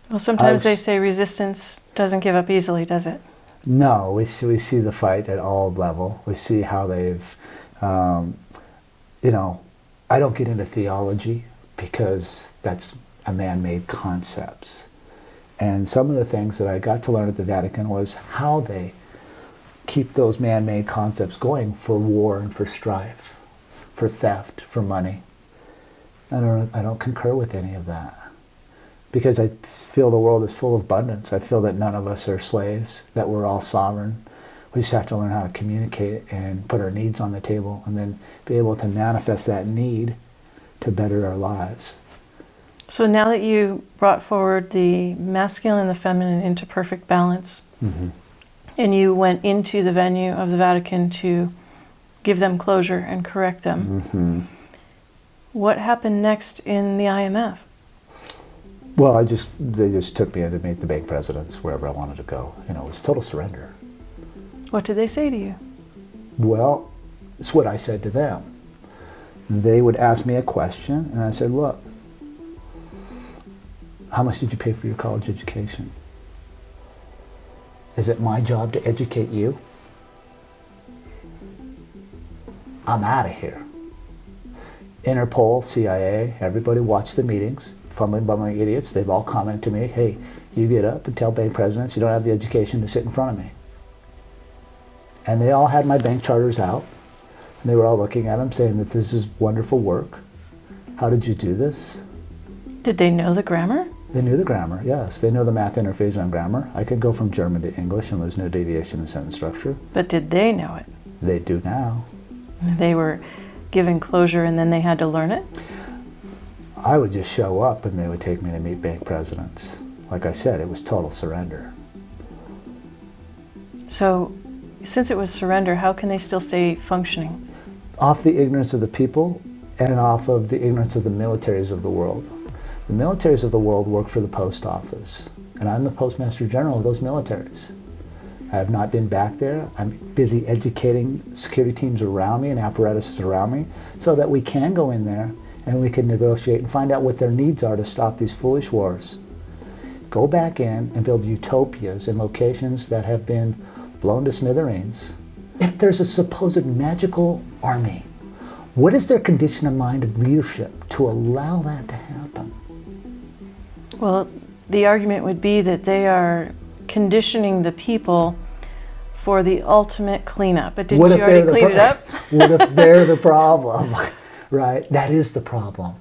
Well, sometimes they say resistance doesn't give up easily, does it? No, we see the fight at all level. We see how they've, you know, I don't get into theology because that's a man-made concepts. And some of the things that I got to learn at the Vatican was how they keep those man-made concepts going for war and for strife, for theft, for money. I don't concur with any of that. Because I feel the world is full of abundance. I feel that none of us are slaves, that we're all sovereign. We just have to learn how to communicate and put our needs on the table and then be able to manifest that need to better our lives. So now that you brought forward the masculine and the feminine into perfect balance, and you went into the venue of the Vatican to give them closure and correct them, what happened next in the IMF? Well, they just took me in to meet the bank presidents wherever I wanted to go. You know, it was total surrender. What did they say to you? Well, it's what I said to them. They would ask me a question, and I said, look, how much did you pay for your college education? Is it my job to educate you? I'm out of here. Interpol, CIA, everybody watched the meetings, fumbling bumbling idiots. They've all commented to me, hey, you get up and tell bank presidents you don't have the education to sit in front of me. And they all had my bank charters out. And they were all looking at them saying that this is wonderful work. How did you do this? Did they know the grammar? They knew the grammar, yes. They know the math interface on grammar. I could go from German to English and there's no deviation in sentence structure. But did they know it? They do now. They were given closure and then they had to learn it? I would just show up and they would take me to meet bank presidents. Like I said, it was total surrender. So, since it was surrender, how can they still stay functioning? Off the ignorance of the people and off of the ignorance of the militaries of the world. The militaries of the world work for the post office, and I'm the Postmaster-General of those militaries. I have not been back there. I'm busy educating security teams around me and apparatuses around me so that we can go in there and we can negotiate and find out what their needs are to stop these foolish wars. Go back in and build utopias in locations that have been blown to smithereens. If there's a supposed magical army, what is their condition of mind of leadership to allow that to happen? Well, the argument would be that they are conditioning the people for the ultimate cleanup. But didn't you already clean it up? What if they're the problem? Right? That is the problem.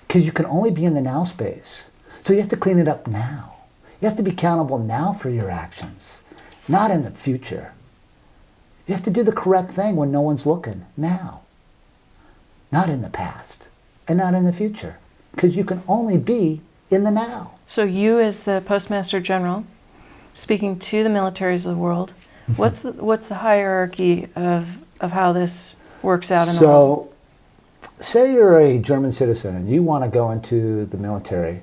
Because you can only be in the now space. So you have to clean it up now. You have to be accountable now for your actions, not in the future. You have to do the correct thing when no one's looking, now. Not in the past, and not in the future. Because you can only be in the now. So you, as the Postmaster-General, speaking to the militaries of the world, what's the hierarchy of how this works out in the world? So, say you're a German citizen and you want to go into the military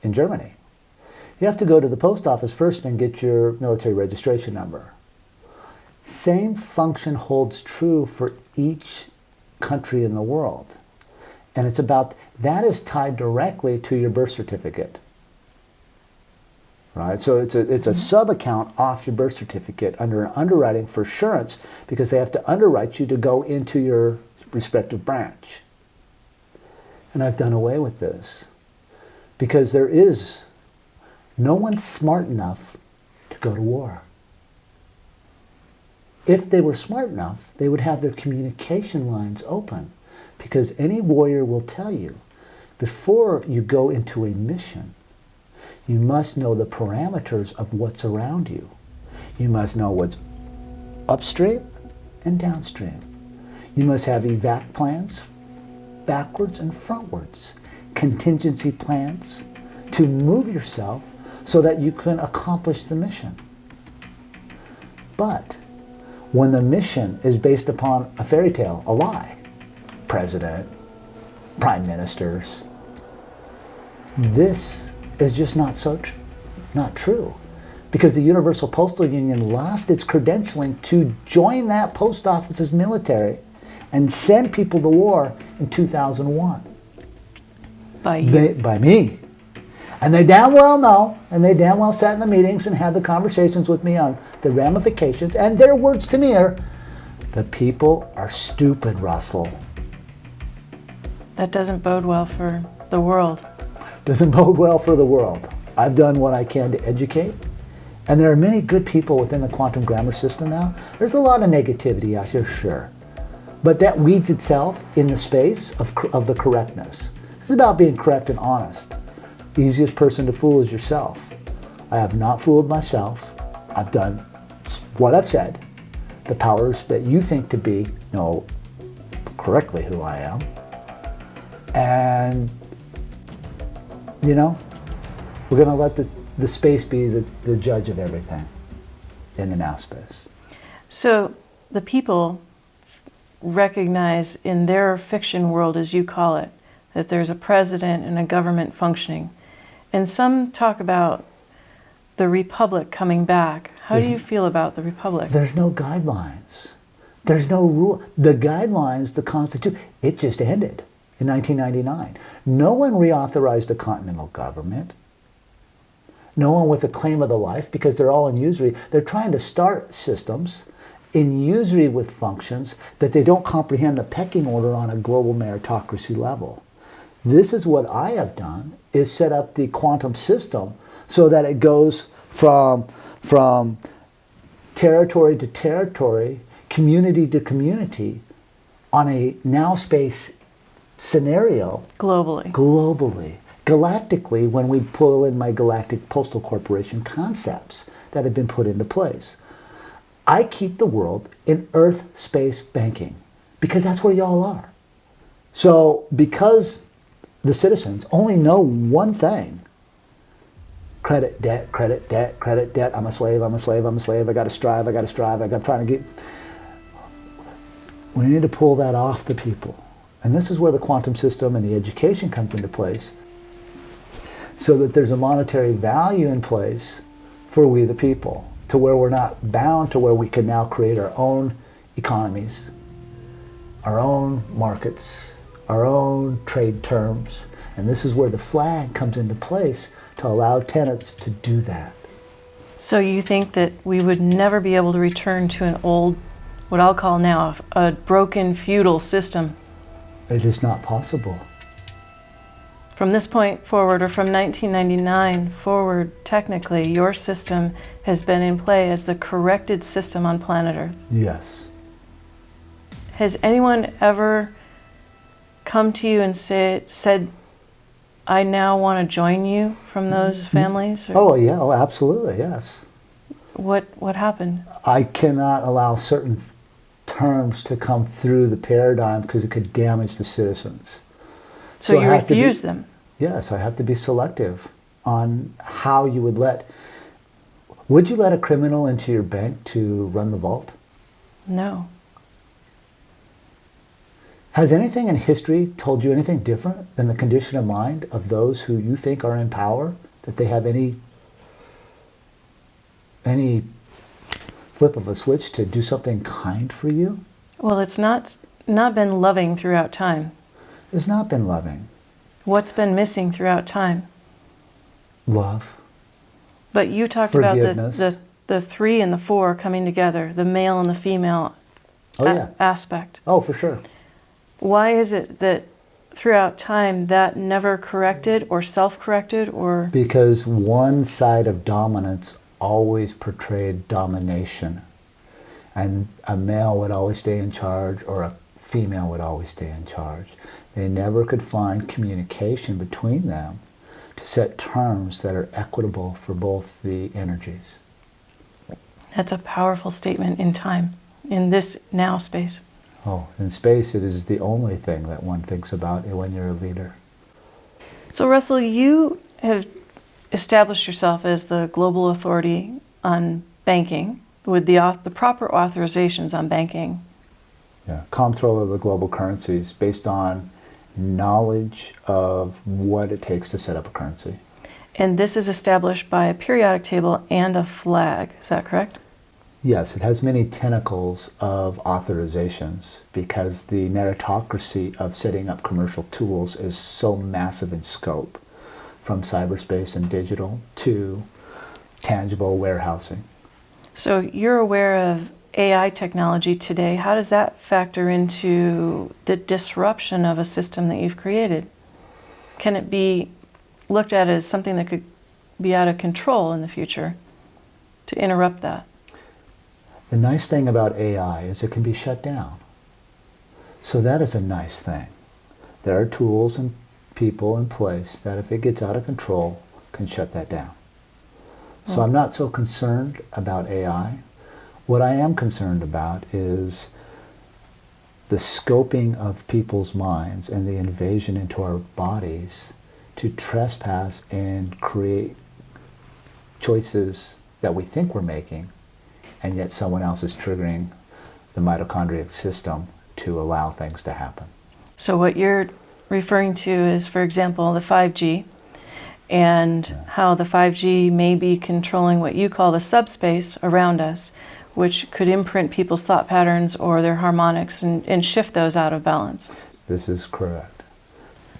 in Germany. You have to go to the post office first and get your military registration number. Same function holds true for each country in the world. And it's about, that is tied directly to your birth certificate. Right? So it's a sub-account off your birth certificate under an underwriting for assurance because they have to underwrite you to go into your respective branch. And I've done away with this because there is no one smart enough to go to war. If they were smart enough, they would have their communication lines open because any warrior will tell you, before you go into a mission, you must know the parameters of what's around you. You must know what's upstream and downstream. You must have evac plans, backwards and frontwards, contingency plans to move yourself so that you can accomplish the mission. But when the mission is based upon a fairy tale, a lie, president, prime ministers, this is just not true. Because the Universal Postal Union lost its credentialing to join that post office's military and send people to war in 2001. By you? By me. And they damn well know, and they damn well sat in the meetings and had the conversations with me on the ramifications, and their words to me are, the people are stupid, Russell. That doesn't bode well for the world. Doesn't bode well for the world. I've done what I can to educate, and there are many good people within the quantum grammar system now. There's a lot of negativity out here, sure, but that weeds itself in the space of the correctness. It's about being correct and honest. The easiest person to fool is yourself. I have not fooled myself. I've done what I've said. The powers that you think to be know correctly who I am. And, you know, we're going to let the space be the judge of everything in the now space. So the people recognize in their fiction world, as you call it, that there's a president and a government functioning. And some talk about the Republic coming back. How do you feel about the Republic? There's no guidelines. There's no rule. The guidelines, the Constitution, it just ended in 1999. No one reauthorized a continental government. No one with a claim of the life, because they're all in usury. They're trying to start systems in usury with functions that they don't comprehend the pecking order on a global meritocracy level. This is what I have done, is set up the quantum system so that it goes from territory to territory, community to community, on a now space scenario. Globally. Galactically, when we pull in my Galactic Postal Corporation concepts that have been put into place. I keep the world in Earth space banking because that's where y'all are. So because the citizens only know one thing: credit, debt, credit, debt, credit, debt. I'm a slave, I'm a slave, I'm a slave. I got to strive, I'm trying to get. We need to pull that off the people. And this is where the quantum system and the education comes into place, so that there's a monetary value in place for we the people, to where we're not bound, to where we can now create our own economies, our own markets, our own trade terms. And this is where the flag comes into place to allow tenants to do that. So you think that we would never be able to return to an old, what I'll call now, a broken feudal system? It is not possible. From this point forward, or from 1999 forward, technically, your system has been in play as the corrected system on planet Earth. Yes. Has anyone ever come to you and said, I now want to join you from those families? Or Oh, yeah, oh, absolutely, yes. what happened? I cannot allow certain terms to come through the paradigm because it could damage the citizens. So you I have to be- refuse them? Yes, I have to be selective on how you would let. Would you let a criminal into your bank to run the vault? No. Has anything in history told you anything different than the condition of mind of those who you think are in power? That they have any flip of a switch to do something kind for you? Well, it's not been loving throughout time. It's not been loving. What's been missing throughout time? Love. But you talked about Forgiveness. the three and the four coming together, the male and the female Oh, yeah. aspect. Oh, for sure. Why is it that throughout time that never corrected or self-corrected or... Because one side of dominance always portrayed domination. And a male would always stay in charge, or a female would always stay in charge. They never could find communication between them to set terms that are equitable for both the energies. That's a powerful statement in time, in this now space. Oh, in space, it is the only thing that one thinks about when you're a leader. So Russell, you have established yourself as the global authority on banking with the proper authorizations on banking. Yeah, comptroller of the global currencies based on knowledge of what it takes to set up a currency. And this is established by a periodic table and a flag, is that correct? Yes, it has many tentacles of authorizations because the meritocracy of setting up commercial tools is so massive in scope, from cyberspace and digital to tangible warehousing. So you're aware of AI technology today. How does that factor into the disruption of a system that you've created? Can it be looked at as something that could be out of control in the future to interrupt that? The nice thing about AI is it can be shut down. So that is a nice thing. There are tools and people in place that if it gets out of control, can shut that down. So I'm not so concerned about AI. What I am concerned about is the scoping of people's minds and the invasion into our bodies to trespass and create choices that we think we're making, and yet someone else is triggering the mitochondrial system to allow things to happen. So what you're referring to is, for example, the 5G and how the 5G may be controlling what you call the subspace around us, which could imprint people's thought patterns or their harmonics and shift those out of balance. This is correct.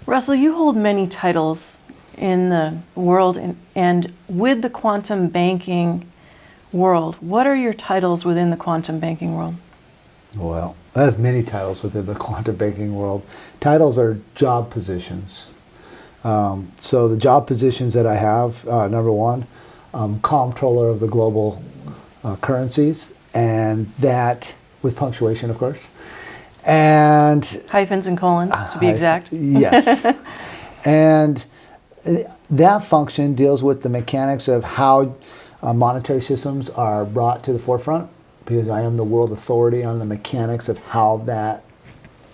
Russell, you hold many titles in the world, and with the quantum banking world, what are your titles within the quantum banking world? Well, I have many titles within the quantum banking world. Titles are job positions. So the job positions that I have, number one, comptroller of the global currencies, and that, with punctuation, of course. And Hyphens and colons, to be exact. Yes. And that function deals with the mechanics of how monetary systems are brought to the forefront, because I am the world authority on the mechanics of how that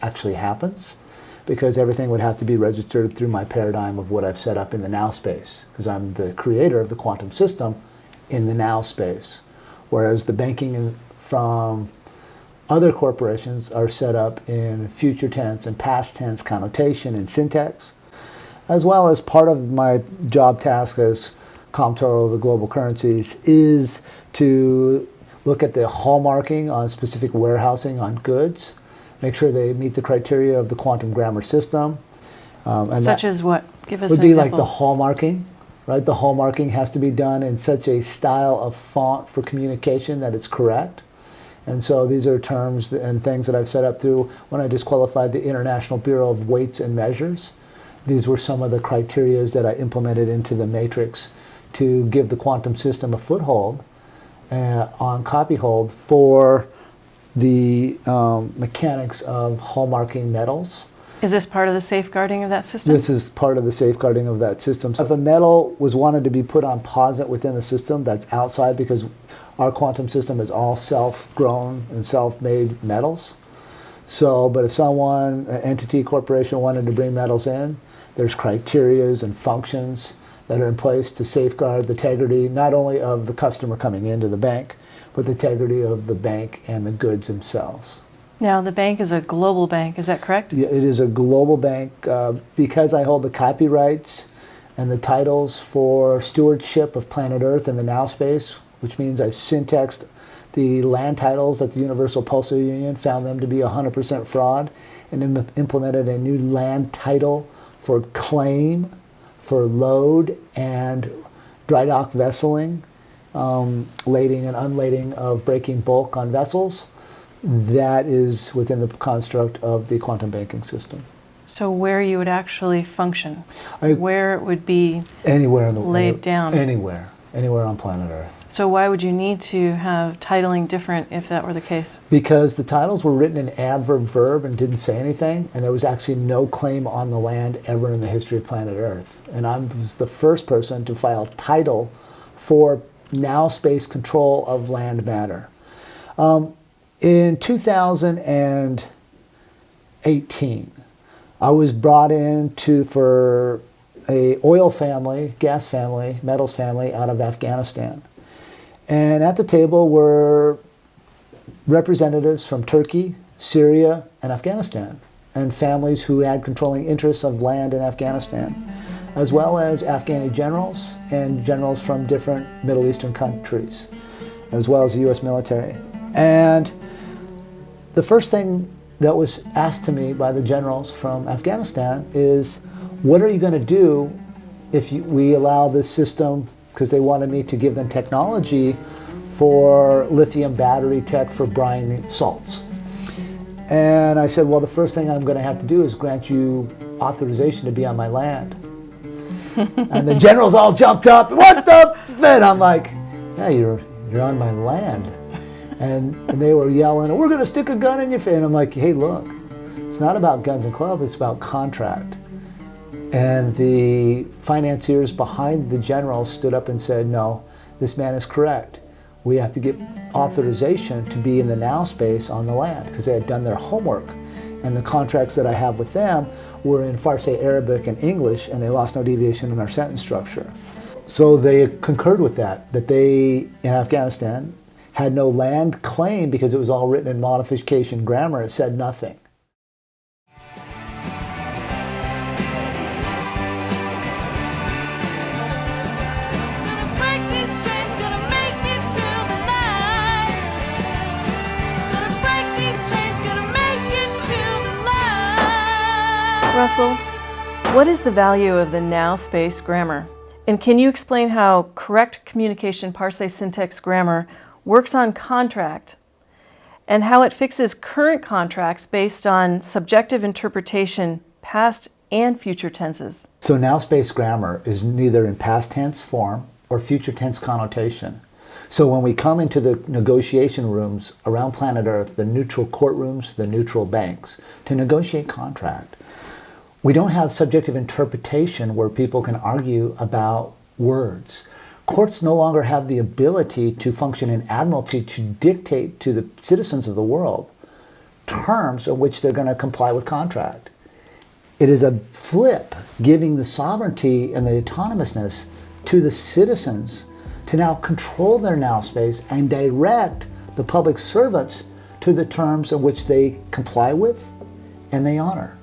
actually happens, because everything would have to be registered through my paradigm of what I've set up in the now space, because I'm the creator of the quantum system in the now space, whereas the banking from other corporations are set up in future tense and past tense connotation and syntax, as well as part of my job task as comptroller of the global currencies is to look at the hallmarking on specific warehousing on goods, make sure they meet the criteria of the quantum grammar system. And Such as what? Give us would an be example. like the hallmarking, right? The hallmarking has to be done in such a style of font for communication that it's correct. And so these are terms and things that I've set up through when I disqualified the International Bureau of Weights and Measures. These were some of the criterias that I implemented into the matrix to give the quantum system a foothold on copy hold for the mechanics of hallmarking metals. Is this part of the safeguarding of that system? This is part of the safeguarding of that system. So if a metal was wanted to be put on POSIT within the system, that's outside, because our quantum system is all self-grown and self-made metals. So, but if someone, an entity, corporation, wanted to bring metals in, there's criterias and functions that are in place to safeguard the integrity not only of the customer coming into the bank, but the integrity of the bank and the goods themselves. Now, the bank is a global bank, is that correct? Yeah, it is a global bank. Because I hold the copyrights and the titles for stewardship of planet Earth in the now space, which means I've syntaxed the land titles at the Universal Postal Union, found them to be 100% fraud, and implemented a new land title for claim, for load, and dry dock vesseling, lading and unlading of breaking bulk on vessels. That is within the construct of the quantum banking system. So where you would actually function, I- where it would be Anywhere in the laid down. Anywhere on planet Earth. So why would you need to have titling different if that were the case? Because the titles were written in adverb verb and didn't say anything, and there was actually no claim on the land ever in the history of planet Earth. And I was the first person to file title for now space control of land matter. In 2018, I was brought in for a oil family, gas family, metals family out of Afghanistan. And at the table were representatives from Turkey, Syria, and Afghanistan, and families who had controlling interests of land in Afghanistan, as well as Afghani generals and generals from different Middle Eastern countries, as well as the U.S. military. And the first thing that was asked to me by the generals from Afghanistan is, what are you going to do if we allow this system, because they wanted me to give them technology for lithium battery tech for brining salts. And I said, well, the first thing I'm going to have to do is grant you authorization to be on my land. And the generals all jumped up, what the? And I'm like, yeah, you're on my land. And they were yelling, we're going to stick a gun in your face. And I'm like, hey, look, it's not about guns and clubs, it's about contract. And the financiers behind the generals stood up and said, no, this man is correct. We have to get authorization to be in the now space on the land, because they had done their homework. And the contracts that I have with them were in Farsi, Arabic, and English, and they lost no deviation in our sentence structure. So they concurred with that they, in Afghanistan, had no land claim because it was all written in modification grammar. It said nothing. Russell, what is the value of the now space grammar? And can you explain how correct communication parse syntax grammar works on contract and how it fixes current contracts based on subjective interpretation, past and future tenses? So now space grammar is neither in past tense form or future tense connotation. So when we come into the negotiation rooms around planet Earth, the neutral courtrooms, the neutral banks, to negotiate contract, we don't have subjective interpretation where people can argue about words. Courts no longer have the ability to function in admiralty to dictate to the citizens of the world terms in which they're going to comply with contract. It is a flip giving the sovereignty and the autonomousness to the citizens to now control their now space and direct the public servants to the terms in which they comply with and they honor.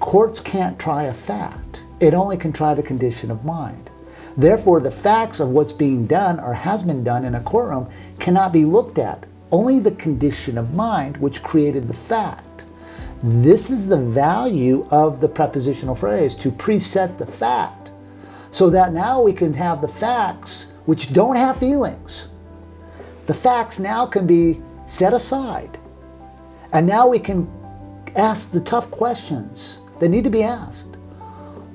Courts can't try a fact. It only can try the condition of mind. Therefore, the facts of what's being done or has been done in a courtroom cannot be looked at. Only the condition of mind which created the fact. This is the value of the prepositional phrase, to preset the fact, so that now we can have the facts which don't have feelings. The facts now can be set aside. And now we can ask the tough questions that need to be asked.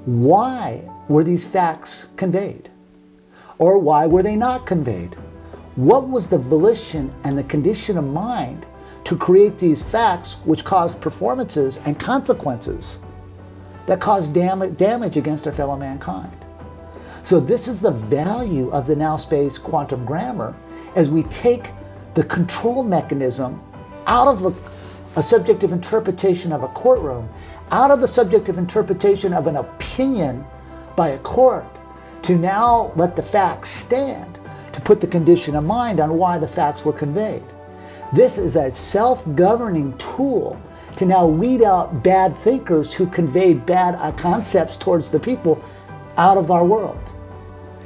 Why were these facts conveyed? Or why were they not conveyed? What was the volition and the condition of mind to create these facts which caused performances and consequences that caused damage against our fellow mankind? So this is the value of the now space quantum grammar as we take the control mechanism out of a subjective interpretation of a courtroom, out of the subjective interpretation of an opinion by a court, to now let the facts stand, to put the condition of mind on why the facts were conveyed. This is a self-governing tool to now weed out bad thinkers who convey bad concepts towards the people out of our world.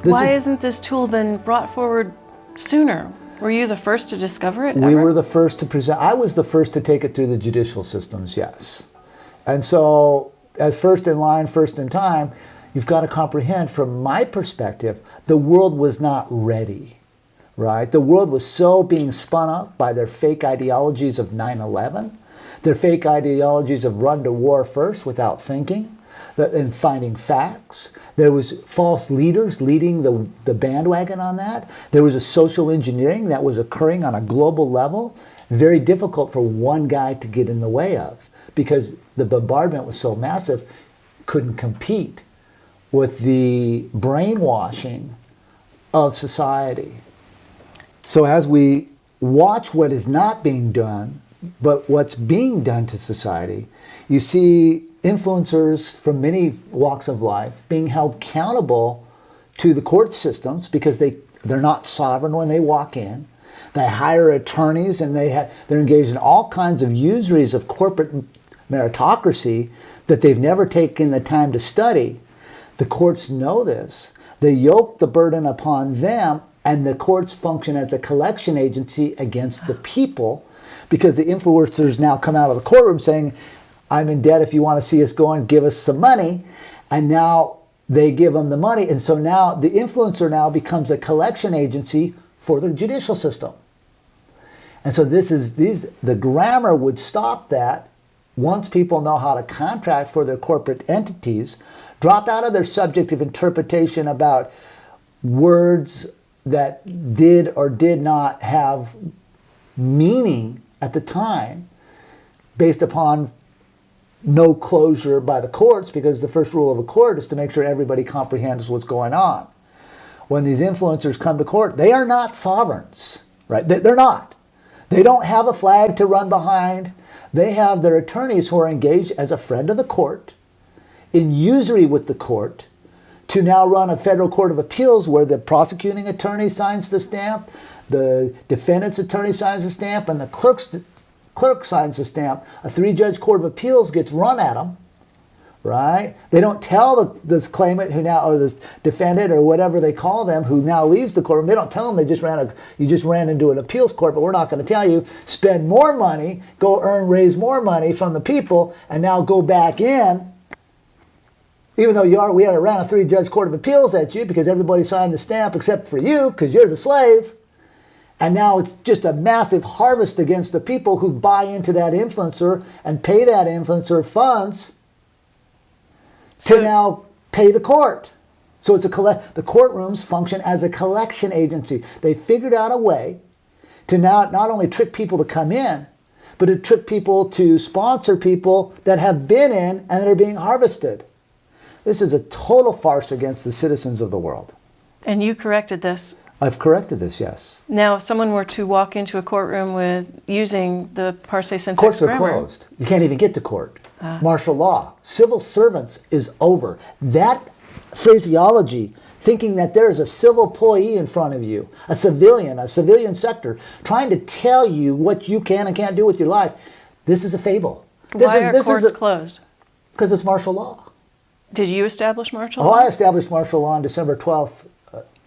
Why hasn't this tool been brought forward sooner? Were you the first to discover it? We were the first to present. I was the first to take it through the judicial systems, yes. And so, as first in line, first in time, you've got to comprehend, from my perspective, the world was not ready, right? The world was so being spun up by their fake ideologies of 9/11, their fake ideologies of run to war first without thinking and finding facts. There was false leaders leading the bandwagon on that. There was a social engineering that was occurring on a global level, very difficult for one guy to get in the way of, because the bombardment was so massive, couldn't compete with the brainwashing of society. So as we watch what is not being done, but what's being done to society, you see influencers from many walks of life being held accountable to the court systems because they're not sovereign when they walk in. They hire attorneys and they're engaged in all kinds of usuries of corporate meritocracy that they've never taken the time to study. The courts know this. They yoke the burden upon them, and the courts function as a collection agency against the people, because the influencers now come out of the courtroom saying, I'm in debt, if you want to see us going, give us some money. And now they give them the money. And so now the influencer now becomes a collection agency for the judicial system. And so the grammar would stop that once people know how to contract for their corporate entities, drop out of their subjective interpretation about words that did or did not have meaning at the time based upon no closure by the courts, because the first rule of a court is to make sure everybody comprehends what's going on. When these influencers come to court, they are not sovereigns, right? They're not. They don't have a flag to run behind. They have their attorneys who are engaged as a friend of the court, in usury with the court, to now run a federal court of appeals where the prosecuting attorney signs the stamp, the defendant's attorney signs the stamp, and the clerk signs the stamp. A 3-judge court of appeals gets run at them, right? They don't tell this claimant who now, or this defendant or whatever they call them, who now leaves the courtroom, they don't tell them you just ran into an appeals court, but we're not going to tell you. Spend more money, raise more money from the people, and now go back in, even though we had ran a 3-judge court of appeals at you because everybody signed the stamp except for you because you're the slave. And now it's just a massive harvest against the people who buy into that influencer and pay that influencer funds to now pay the court. So it's the courtrooms function as a collection agency. They figured out a way to now not only trick people to come in, but to trick people to sponsor people that have been in and that are being harvested. This is a total farce against the citizens of the world. And you corrected this. I've corrected this, yes. Now, if someone were to walk into a courtroom using the Parse syntax Courts are grammar, closed. You can't even get to court. Martial law. Civil servants is over. That phraseology, thinking that there is a civil employee in front of you, a civilian sector, trying to tell you what you can and can't do with your life, this is a fable. Why are courts closed? Because it's martial law. Did you establish martial law? I established martial law on December 12th,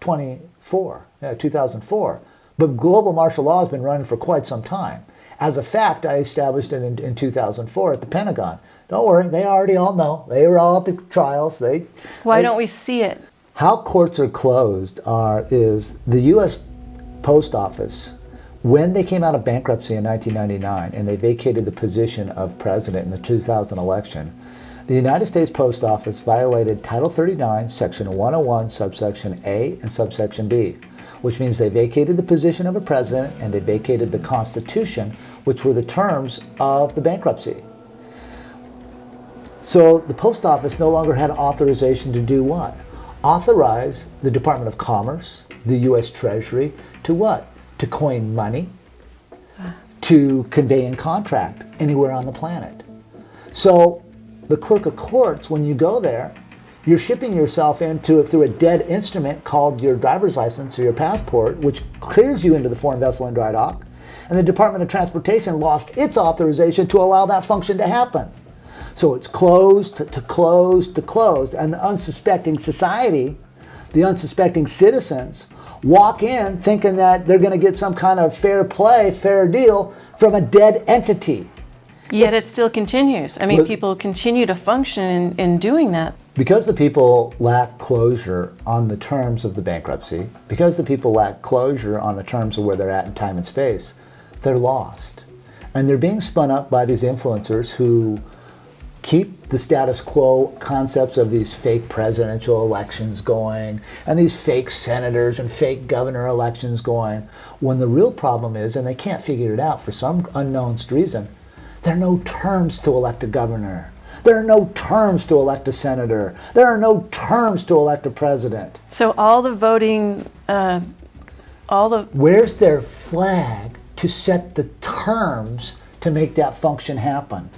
2004. But global martial law has been running for quite some time. As a fact, I established it in 2004 at the Pentagon. Don't worry, they already all know. They were all at the trials. Why don't we see it? How courts are closed is the U.S. Post Office, when they came out of bankruptcy in 1999 and they vacated the position of president in the 2000 election, the United States Post Office violated Title 39, Section 101, subsection A and subsection B, which means they vacated the position of a president and they vacated the Constitution, which were the terms of the bankruptcy. So the Post Office no longer had authorization to do what? Authorize the Department of Commerce, the U.S. Treasury, to what? To coin money, to convey and contract anywhere on the planet. So the clerk of courts, when you go there, you're shipping yourself through a dead instrument called your driver's license or your passport, which clears you into the foreign vessel and dry dock. And the Department of Transportation lost its authorization to allow that function to happen. So it's closed to closed to closed. And the unsuspecting society, the unsuspecting citizens, walk in thinking that they're going to get some kind of fair play, fair deal from a dead entity. Yet it still continues. I mean, people continue to function in doing that. Because the people lack closure on the terms of the bankruptcy, because the people lack closure on the terms of where they're at in time and space, they're lost. And they're being spun up by these influencers who keep the status quo concepts of these fake presidential elections going and these fake senators and fake governor elections going, when the real problem is, and they can't figure it out for some unknown reason, there are no terms to elect a governor. There are no terms to elect a senator. There are no terms to elect a president. So all the voting, Where's their flag to set the terms to make that function happen?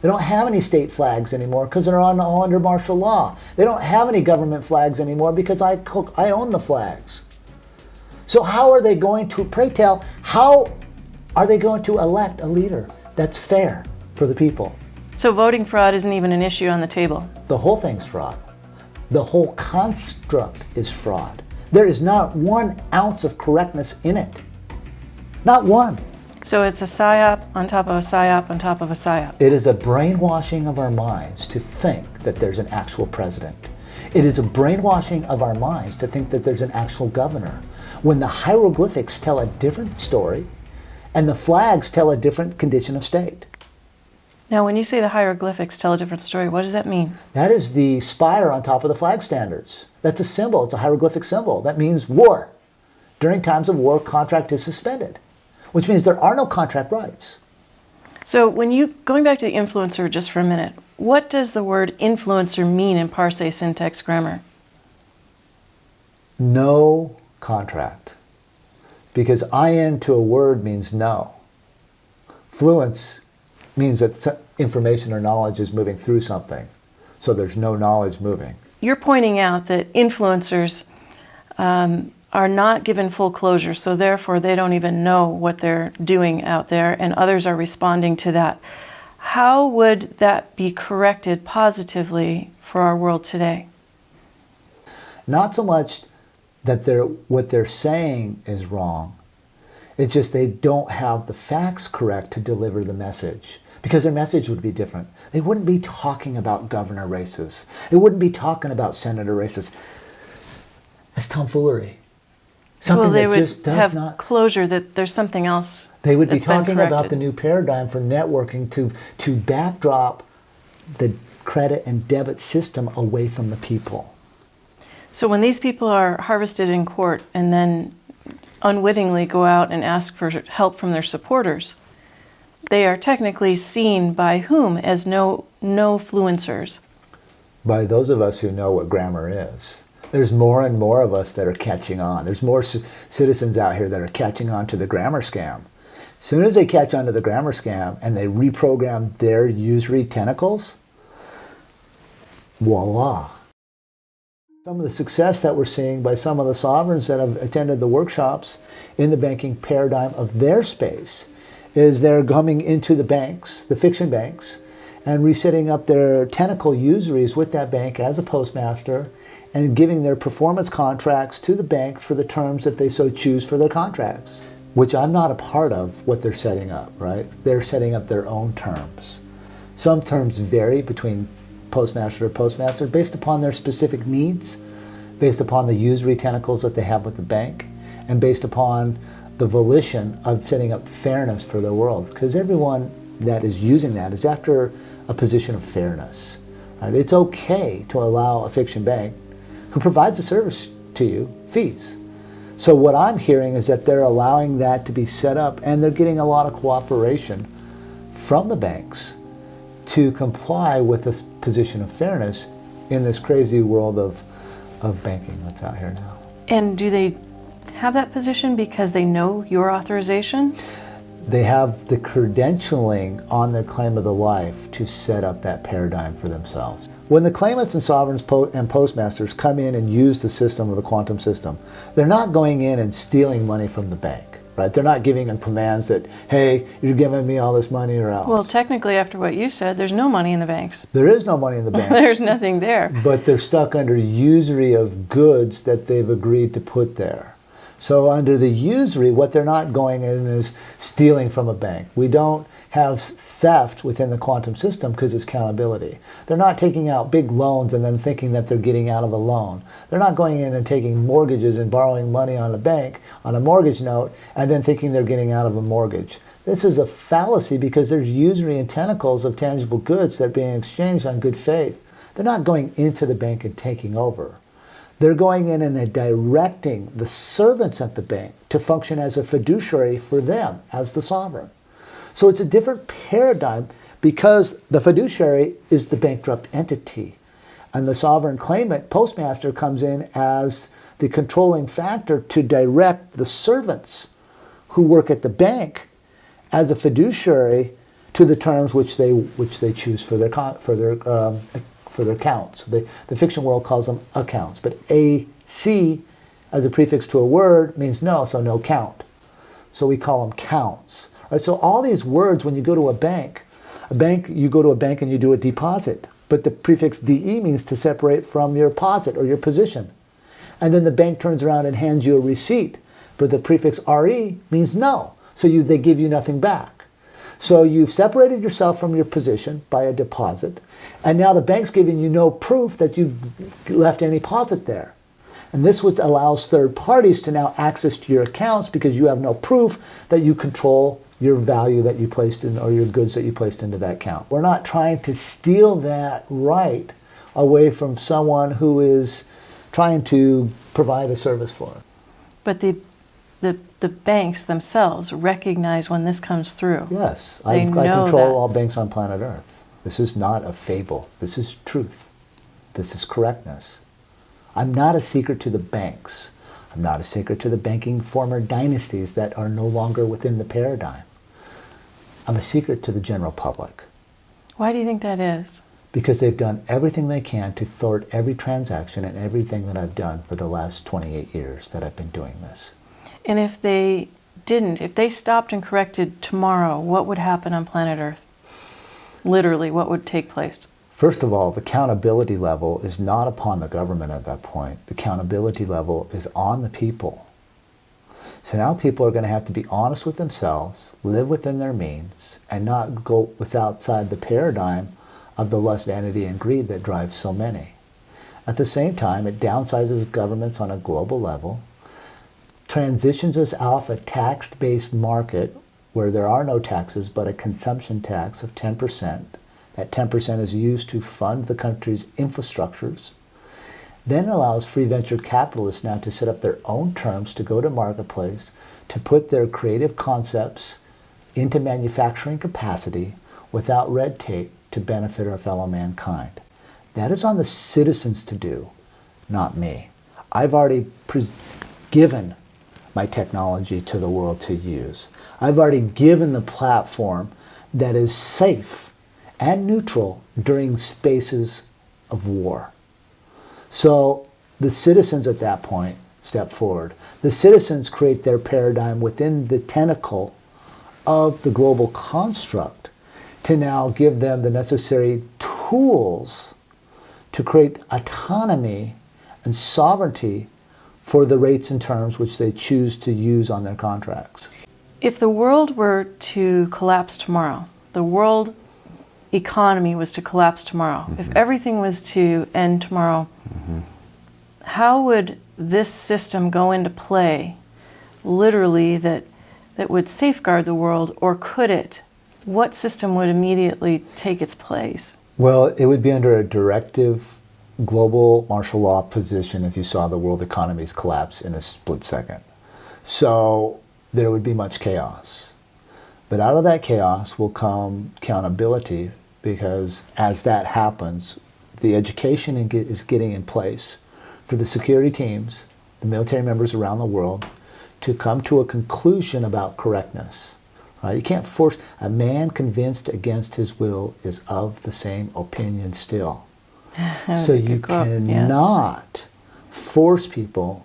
They don't have any state flags anymore because they're all under martial law. They don't have any government flags anymore because I own the flags. So how are they going to, pray tell, how are they going to elect a leader that's fair for the people? So voting fraud isn't even an issue on the table. The whole thing's fraud. The whole construct is fraud. There is not 1 ounce of correctness in it. Not one. So it's a psyop on top of a psyop on top of a psyop. It is a brainwashing of our minds to think that there's an actual president. It is a brainwashing of our minds to think that there's an actual governor, when the hieroglyphics tell a different story and the flags tell a different condition of state. Now, when you say the hieroglyphics tell a different story, what does that mean? That is the spire on top of the flag standards. That's a symbol. It's a hieroglyphic symbol. That means war. During times of war, contract is suspended, which means there are no contract rights. So going back to the influencer just for a minute, what does the word influencer mean in Parse syntax grammar? No contract. Because IN to a word means no. Fluence means that information or knowledge is moving through something. So there's no knowledge moving. You're pointing out that influencers are not given full closure, so therefore they don't even know what they're doing out there, and others are responding to that. how would that be corrected positively for our world today? Not so much that what they're saying is wrong. It's just they don't have the facts correct to deliver the message. Because their message would be different. They wouldn't be talking about governor races. They wouldn't be talking about senator races. That's tomfoolery. Something they that would just does have not... closure that there's something else. They would be that's been talking about corrected. the new paradigm for networking to backdrop the credit and debit system away from the people. So when these people are harvested in court and then unwittingly go out and ask for help from their supporters, they are technically seen by whom as no-fluencers? By those of us who know what grammar is. There's more and more of us that are catching on. There's more citizens out here that are catching on to the grammar scam. As soon as they catch on to the grammar scam and they reprogram their usury tentacles, voila. Some of the success that we're seeing by some of the sovereigns that have attended the workshops in the banking paradigm of their space is they're coming into the banks, the fiction banks, and resetting up their tentacle usuries with that bank as a postmaster and giving their performance contracts to the bank for the terms that they so choose for their contracts, which I'm not a part of what they're setting up, right? They're setting up their own terms. Some terms vary between postmaster to postmaster based upon their specific needs, based upon the usury tentacles that they have with the bank, and based upon the volition of setting up fairness for the world. Because everyone that is using that is after a position of fairness. Right? It's okay to allow a fiction bank who provides a service to you fees. So what I'm hearing is that they're allowing that to be set up, and they're getting a lot of cooperation from the banks to comply with this position of fairness in this crazy world of banking that's out here now. And do they have that position because they know your authorization? They have the credentialing on their claim of the life to set up that paradigm for themselves. When the claimants and sovereigns and postmasters come in and use the system of the quantum system, they're not going in and stealing money from the bank, right? They're not giving them commands that, hey, you're giving me all this money or else. Well, technically, after what you said, there's no money in the banks. There is no money in the banks. There's nothing there. But they're stuck under usury of goods that they've agreed to put there. So under the usury, what they're not going in is stealing from a bank. We don't have theft within the quantum system because it's accountability. They're not taking out big loans and then thinking that they're getting out of a loan. They're not going in and taking mortgages and borrowing money on a bank, on a mortgage note, and then thinking they're getting out of a mortgage. This is a fallacy because there's usury and tentacles of tangible goods that are being exchanged on good faith. They're not going into the bank and taking over. They're going in and they're directing the servants at the bank to function as a fiduciary for them as the sovereign. So it's a different paradigm because the fiduciary is the bankrupt entity. And the sovereign claimant, postmaster, comes in as the controlling factor to direct the servants who work at the bank as a fiduciary to the terms which they choose for their accounts. The fiction world calls them accounts, but AC as a prefix to a word means no, so no count. So we call them counts. Right, so all these words, when you go to a bank, you go to a bank and you do a deposit, but the prefix DE means to separate from your deposit or your position. And then the bank turns around and hands you a receipt, but the prefix RE means no, so they give you nothing back. So you've separated yourself from your position by a deposit, and now the bank's giving you no proof that you left any deposit there. And this allows third parties to now access to your accounts because you have no proof that you control your value that you placed in or your goods that you placed into that account. We're not trying to steal that right away from someone who is trying to provide a service for it. But the banks themselves recognize when this comes through. Yes, They I know control that. all banks on planet Earth. This is not a fable. This is truth. This is correctness. I'm not a secret to the banks. I'm not a secret to the banking former dynasties that are no longer within the paradigm. I'm a secret to the general public. Why do you think that is? Because they've done everything they can to thwart every transaction and everything that I've done for the last 28 years that I've been doing this. And if they didn't, if they stopped and corrected tomorrow, what would happen on planet Earth? Literally, what would take place? First of all, the accountability level is not upon the government at that point. The accountability level is on the people. So now people are going to have to be honest with themselves, live within their means, and not go outside the paradigm of the lust, vanity, and greed that drives so many. At the same time, it downsizes governments on a global level, transitions us off a tax-based market where there are no taxes but a consumption tax of 10%. That 10% is used to fund the country's infrastructures, then allows free venture capitalists now to set up their own terms to go to marketplace, to put their creative concepts into manufacturing capacity without red tape to benefit our fellow mankind. That is on the citizens to do, not me. I've already given my technology to the world to use. I've already given the platform that is safe and neutral during spaces of war. So the citizens at that point step forward. The citizens create their paradigm within the tentacle of the global construct to now give them the necessary tools to create autonomy and sovereignty for the rates and terms which they choose to use on their contracts. If the world were to collapse tomorrow, the world economy was to collapse tomorrow, if everything was to end tomorrow, how would this system go into play, literally, that would safeguard the world, or could it? What system would immediately take its place? Well, it would be under a directive global martial law position if you saw the world economies collapse in a split second. So there would be much chaos. But out of that chaos will come accountability, because as that happens, the education is getting in place for the security teams, the military members around the world, to come to a conclusion about correctness. You can't force a man convinced against his will is of the same opinion still. So you cannot force people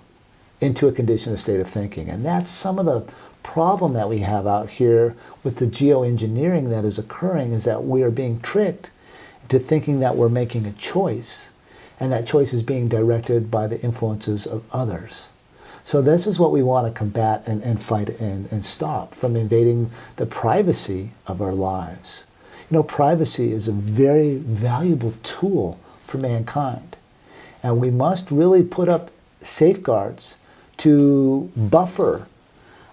into a conditioned state of thinking. And that's some of the problem that we have out here with the geoengineering that is occurring, is that we are being tricked into thinking that we're making a choice, and that choice is being directed by the influences of others. So this is what we want to combat and fight and stop from invading the privacy of our lives. You know, privacy is a very valuable tool for mankind. And we must really put up safeguards to buffer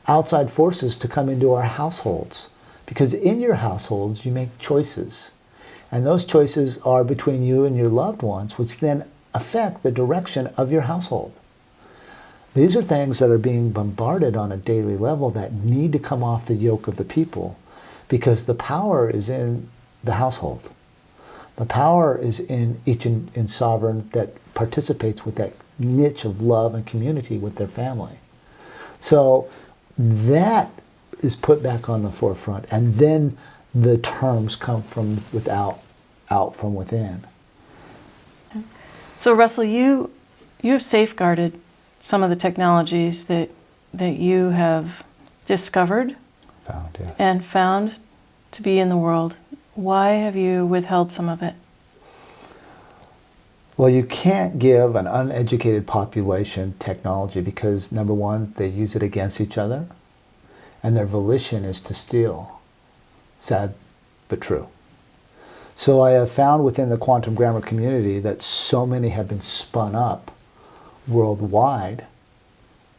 outside forces to come into our households. Because in your households, you make choices. And those choices are between you and your loved ones, which then affect the direction of your household. These are things that are being bombarded on a daily level that need to come off the yoke of the people, because the power is in the household. The power is in each in sovereign that participates with that niche of love and community with their family. So that is put back on the forefront, and then the terms come from out from within. So Russell, you have safeguarded some of the technologies that you have discovered and found to be in the world. Why have you withheld some of it? Well, you can't give an uneducated population technology because, number one, they use it against each other, and their volition is to steal. Sad, but true. So I have found within the quantum grammar community that so many have been spun up worldwide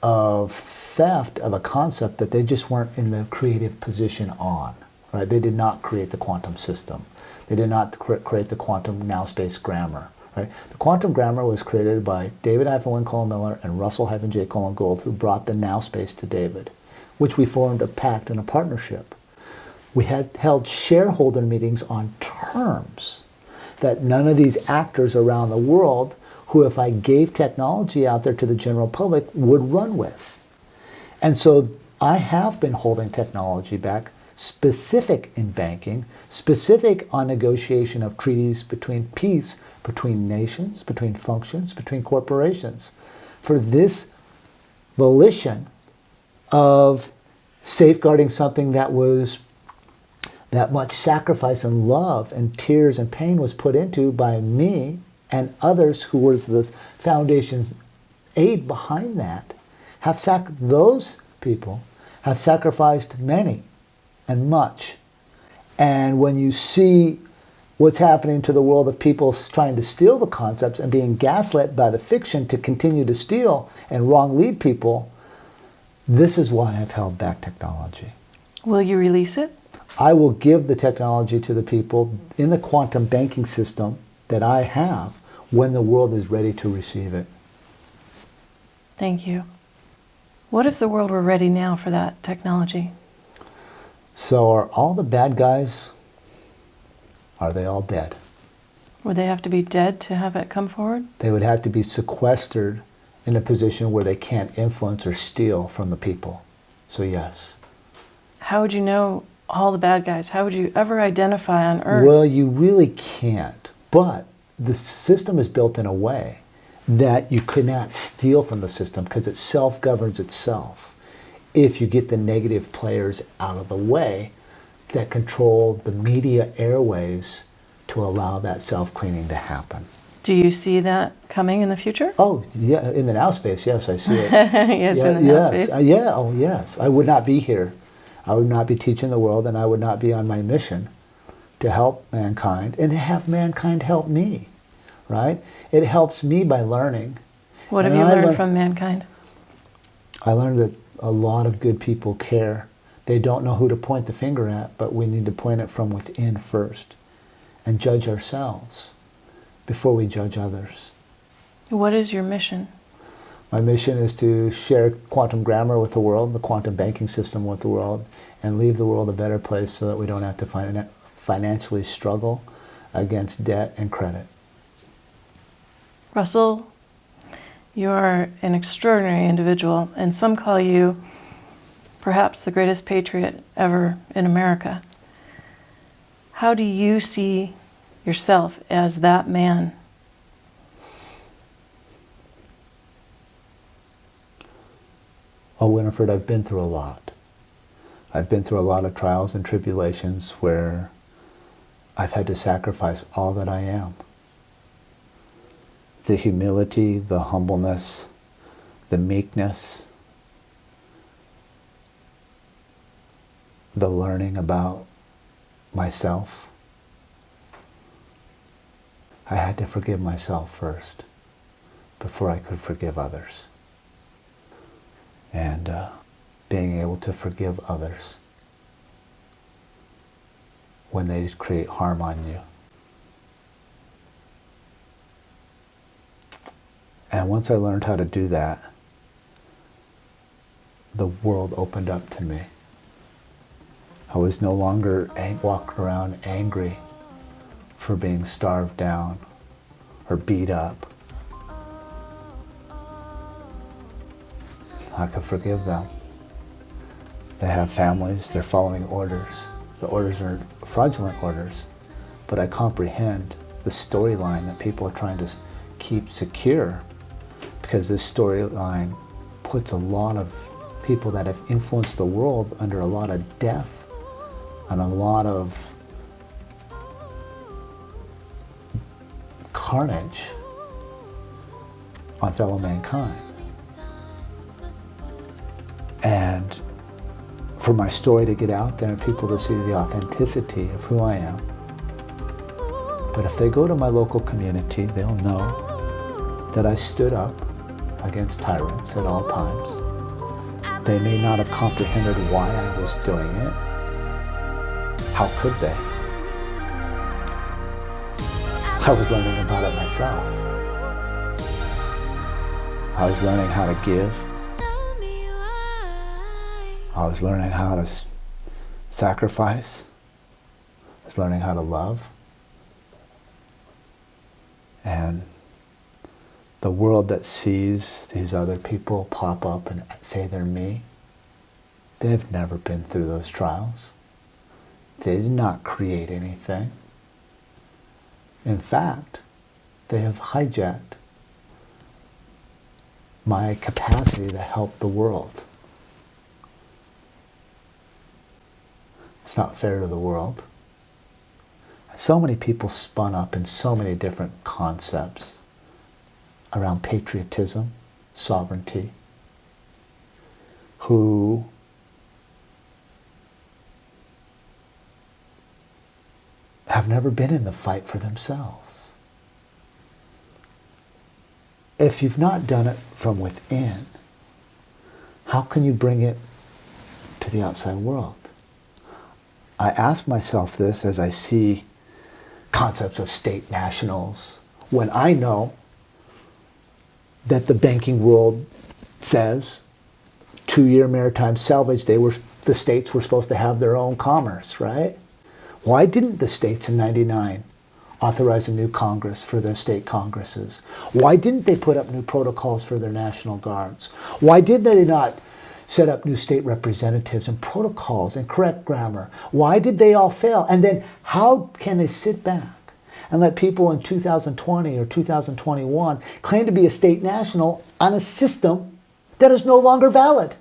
of theft of a concept that they just weren't in the creative position on. Right? They did not create the quantum system. They did not create the quantum now-space grammar. Right? The quantum grammar was created by David-Win Miller and Russell-J. Gould, who brought the now space to David, which we formed a pact and a partnership. We had held shareholder meetings on terms that none of these actors around the world, who if I gave technology out there to the general public, would run with. And so I have been holding technology back, specific in banking, specific on negotiation of treaties between peace, between nations, between functions, between corporations, for this volition of safeguarding something that was that much sacrifice and love and tears and pain was put into by me and others who were the foundation's aid behind that, those people have sacrificed many and much. And when you see what's happening to the world of people trying to steal the concepts and being gaslit by the fiction to continue to steal and wrong lead people, this is why I've held back technology. Will you release it? I will give the technology to the people in the quantum banking system that I have when the world is ready to receive it. Thank you. What if the world were ready now for that technology? So are all the bad guys, are they all dead? Would they have to be dead to have it come forward? They would have to be sequestered in a position where they can't influence or steal from the people. So yes. How would you know all the bad guys? How would you ever identify on Earth? Well, you really can't. But the system is built in a way that you could not steal from the system because it self-governs itself if you get the negative players out of the way that control the media airways to allow that self-cleaning to happen. Do you see that coming in the future? Oh, yeah, in the now space, yes, I see it. Yes, Yeah, in the now yes, space. yeah, oh yes. I would not be here. I would not be teaching the world, and I would not be on my mission to help mankind and to have mankind help me, right? It helps me by learning. What have And you I learned from mankind? I learned that a lot of good people care. They don't know who to point the finger at, but we need to point it from within first and judge ourselves before we judge others. What is your mission? My mission is to share quantum grammar with the world, the quantum banking system with the world, and leave the world a better place so that we don't have to financially struggle against debt and credit. Russell, you're an extraordinary individual, and some call you perhaps the greatest patriot ever in America. How do you see yourself as that man? Oh, Winifred, I've been through a lot. I've been through a lot of trials and tribulations where I've had to sacrifice all that I am. The humility, the humbleness, the meekness, the learning about myself. I had to forgive myself first before I could forgive others. And being able to forgive others when they create harm on you. And once I learned how to do that, the world opened up to me. I was no longer walking around angry for being starved down or beat up. I could forgive them. They have families, they're following orders. The orders are fraudulent orders, but I comprehend the storyline that people are trying to keep secure, because this storyline puts a lot of people that have influenced the world under a lot of death and a lot of carnage on fellow mankind. And for my story to get out there and people to see the authenticity of who I am. But if they go to my local community, they'll know that I stood up against tyrants at all times. They may not have comprehended why I was doing it. How could they? I was learning about it myself. I was learning how to give. I was learning how to sacrifice. I was learning how to love. And the world that sees these other people pop up and say they're me, they've never been through those trials. They did not create anything. In fact, they have hijacked my capacity to help the world. It's not fair to the world. So many people spun up in so many different concepts around patriotism, sovereignty, who have never been in the fight for themselves. If you've not done it from within, how can you bring it to the outside world? I ask myself this as I see concepts of state nationals, when I know that the banking world says 2-year maritime salvage, the states were supposed to have their own commerce, right? Why didn't the states in '99 authorize a new Congress for their state Congresses? Why didn't they put up new protocols for their National Guards? Why did they not set up new state representatives and protocols and correct grammar? Why did they all fail? And then how can they sit back and let people in 2020 or 2021 claim to be a state national on a system that is no longer valid?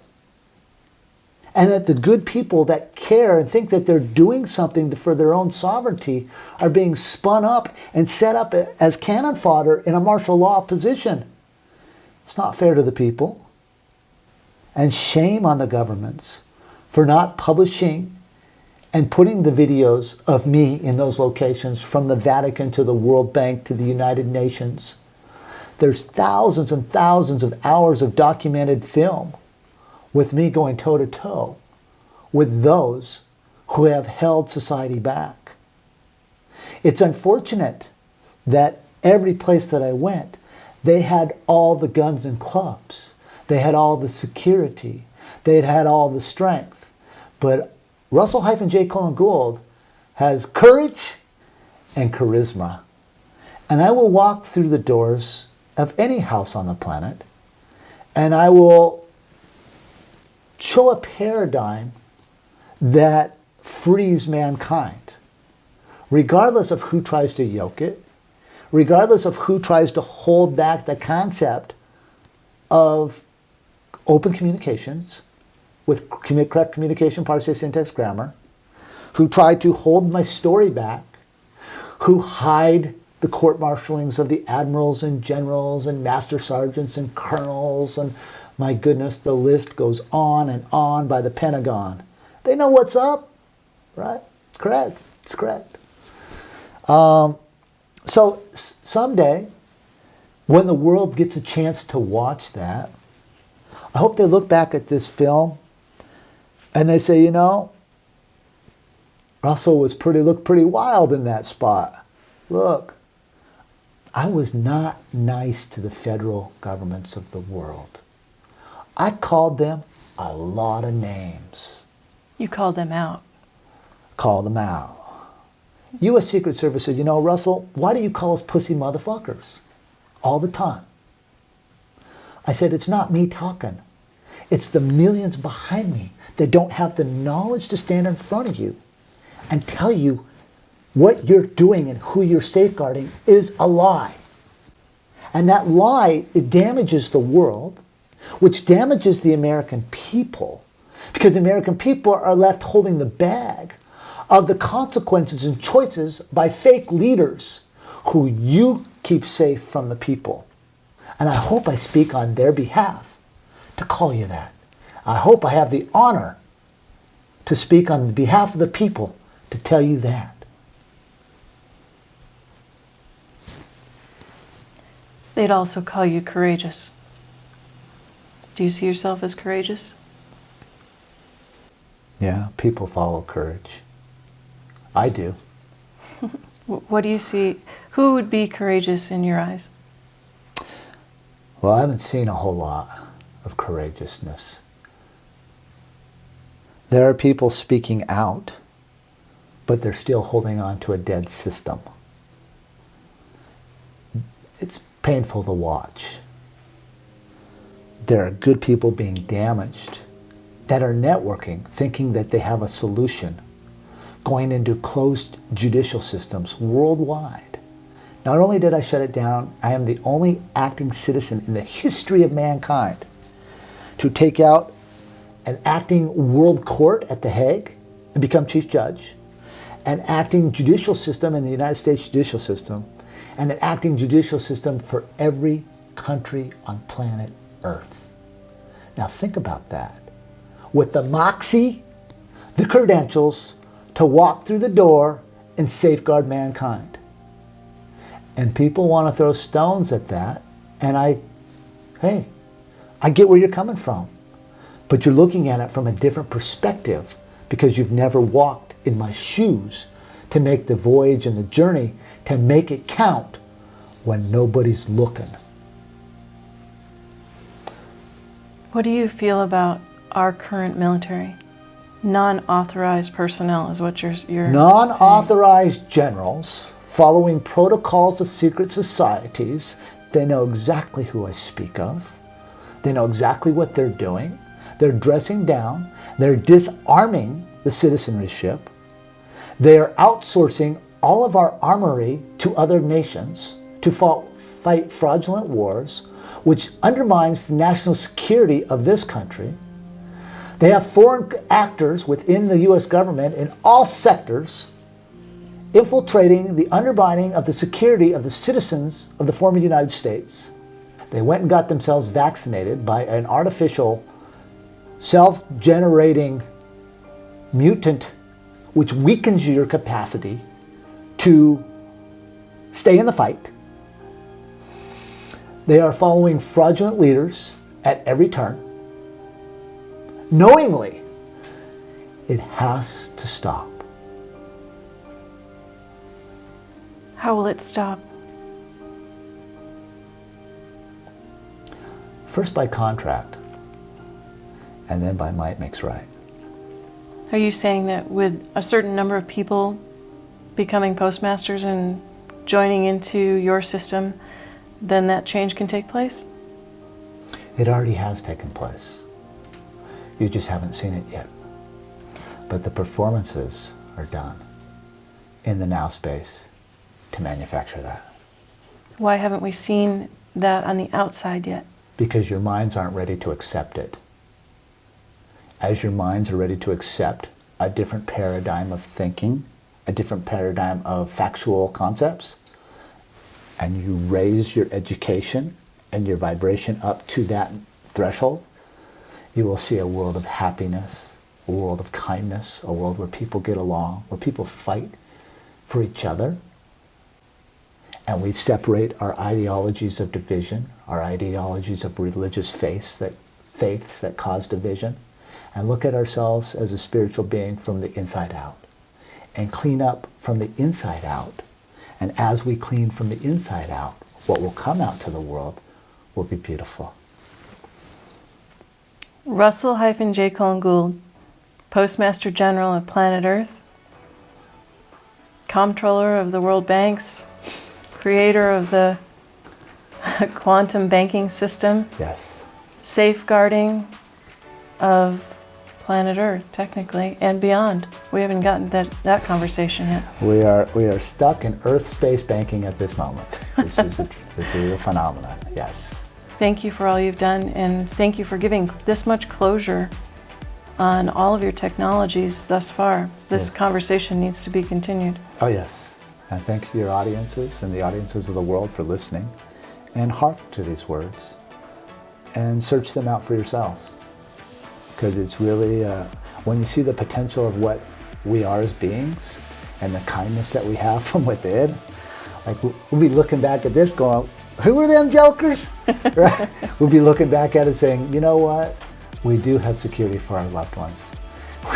And that the good people that care and think that they're doing something for their own sovereignty are being spun up and set up as cannon fodder in a martial law position. It's not fair to the people. And shame on the governments for not publishing and putting the videos of me in those locations, from the Vatican to the World Bank to the United Nations. There's thousands and thousands of hours of documented film with me going toe-to-toe with those who have held society back. It's unfortunate that every place that I went, they had all the guns and clubs. They had all the security. They had all the strength. But Russell-J. Gould has courage and charisma. And I will walk through the doors of any house on the planet, and I will show a paradigm that frees mankind, regardless of who tries to yoke it, regardless of who tries to hold back the concept of open communications with correct communication, parsing, syntax, grammar, who try to hold my story back, who hide the court-martialings of the admirals and generals and master sergeants and colonels, and my goodness, the list goes on and on by the Pentagon. They know what's up, right? Correct. It's correct. So someday, when the world gets a chance to watch that, I hope they look back at this film and they say, you know, Russell looked pretty wild in that spot. Look, I was not nice to the federal governments of the world. I called them a lot of names. You called them out. Called them out. U.S. Secret Service said, you know, Russell, why do you call us pussy motherfuckers all the time? I said, it's not me talking. It's the millions behind me that don't have the knowledge to stand in front of you and tell you what you're doing and who you're safeguarding is a lie. And that lie, it damages the world, which damages the American people, because the American people are left holding the bag of the consequences and choices by fake leaders who you keep safe from the people. And I hope I speak on their behalf to call you that. I hope I have the honor to speak on behalf of the people to tell you that. They'd also call you courageous. Do you see yourself as courageous? Yeah, people follow courage. I do. What do you see? Who would be courageous in your eyes? Well, I haven't seen a whole lot of courageousness. There are people speaking out, but they're still holding on to a dead system. It's painful to watch. There are good people being damaged that are networking, thinking that they have a solution, going into closed judicial systems worldwide. Not only did I shut it down, I am the only acting citizen in the history of mankind to take out an acting world court at The Hague and become chief judge, an acting judicial system in the United States judicial system, and an acting judicial system for every country on planet Earth. Now think about that. With the moxie, the credentials to walk through the door and safeguard mankind. And people want to throw stones at that, and I get where you're coming from. But you're looking at it from a different perspective because you've never walked in my shoes to make the voyage and the journey, to make it count when nobody's looking. What do you feel about our current military? Non-authorized personnel is what you're Non-authorized generals following protocols of secret societies. They know exactly who I speak of. They know exactly what they're doing. They're dressing down. They're disarming the citizenship. They are outsourcing all of our armory to other nations to fight fraudulent wars, which undermines the national security of this country. They have foreign actors within the U.S. government in all sectors infiltrating the undermining of the security of the citizens of the former United States. They went and got themselves vaccinated by an artificial, self-generating mutant which weakens your capacity to stay in the fight. They are following fraudulent leaders at every turn. Knowingly, it has to stop. How will it stop? First by contract, and then by might makes right. Are you saying that with a certain number of people becoming postmasters and joining into your system, then that change can take place? It already has taken place. You just haven't seen it yet. But the performances are done in the now space to manufacture that. Why haven't we seen that on the outside yet? Because your minds aren't ready to accept it. As your minds are ready to accept a different paradigm of thinking, a different paradigm of factual concepts, and you raise your education and your vibration up to that threshold, you will see a world of happiness, a world of kindness, a world where people get along, where people fight for each other, and we separate our ideologies of division, our ideologies of religious faiths that cause division, and look at ourselves as a spiritual being from the inside out, and clean up from the inside out. And as we clean from the inside out, what will come out to the world will be beautiful. Russell-J. Gould, Postmaster-General of Planet Earth, Comptroller of the World Banks, creator of the quantum banking system, Yes. safeguarding of planet Earth, technically, and beyond. We haven't gotten that conversation yet. We are stuck in Earth space banking at this moment. This is a phenomenon. Yes. Thank you for all you've done, and thank you for giving this much closure on all of your technologies thus far. This conversation needs to be continued. Oh yes. And thank your audiences and the audiences of the world for listening, and hark to these words and search them out for yourselves. Because it's really, when you see the potential of what we are as beings and the kindness that we have from within, like we'll be looking back at this going, who are them jokers? Right? We'll be looking back at it saying, you know what? We do have security for our loved ones.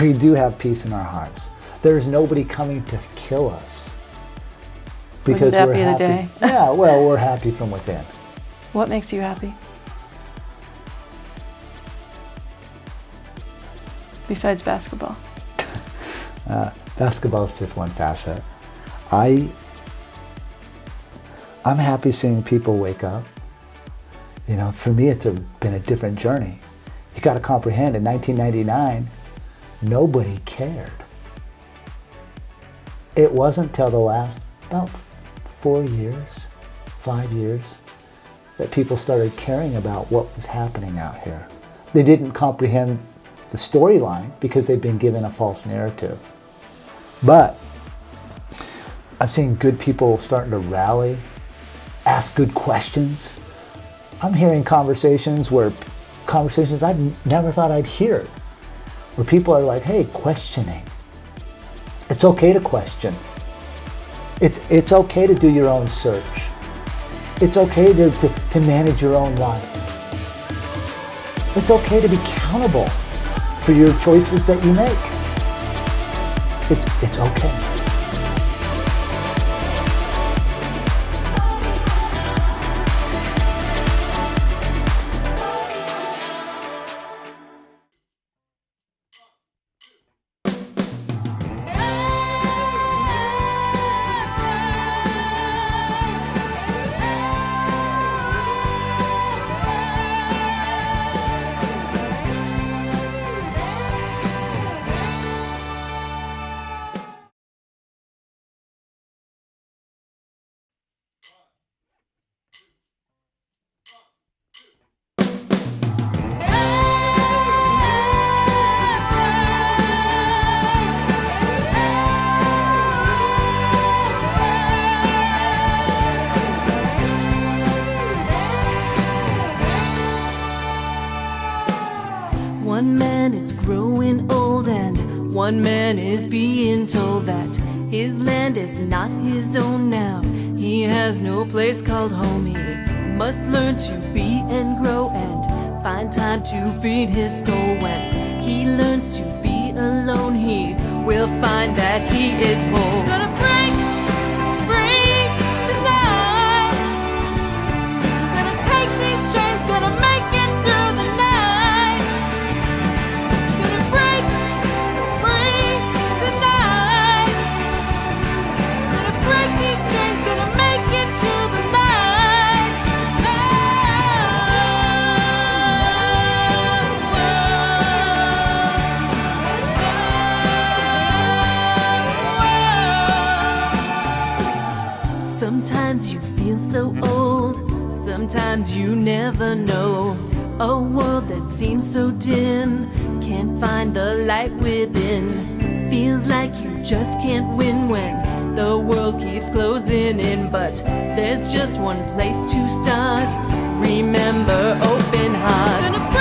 We do have peace in our hearts. There's nobody coming to kill us. Because Wouldn't that we're be happy. the day? Yeah, well, we're happy from within. What makes you happy? Besides basketball. Basketball is just one facet. I'm happy seeing people wake up. You know, for me, it's been a different journey. You got to comprehend, in 1999, nobody cared. It wasn't till the last about 4 years, 5 years, that people started caring about what was happening out here. They didn't comprehend the storyline because they've been given a false narrative. But I've seen good people starting to rally, ask good questions. I'm hearing conversations I never thought I'd hear, where people are like, hey, questioning. It's okay to question. It's okay to do your own search. It's okay to manage your own life. It's okay to be accountable for your choices that you make. It's okay. One man is growing old and one man is being told that his land is not his own now. He has no place called home. He must learn to be and grow and find time to feed his soul. When he learns to be alone, he will find that he is whole. Gonna break free tonight. Gonna take these chains, gonna make it through the night. Gonna break free tonight. Gonna break these chains, gonna make it to the light. Sometimes you feel so old, sometimes you never know. A world that seems so dim, can't find the light within. Feels like you just can't win when the world keeps closing in. But there's just one place to start. Remember, open heart.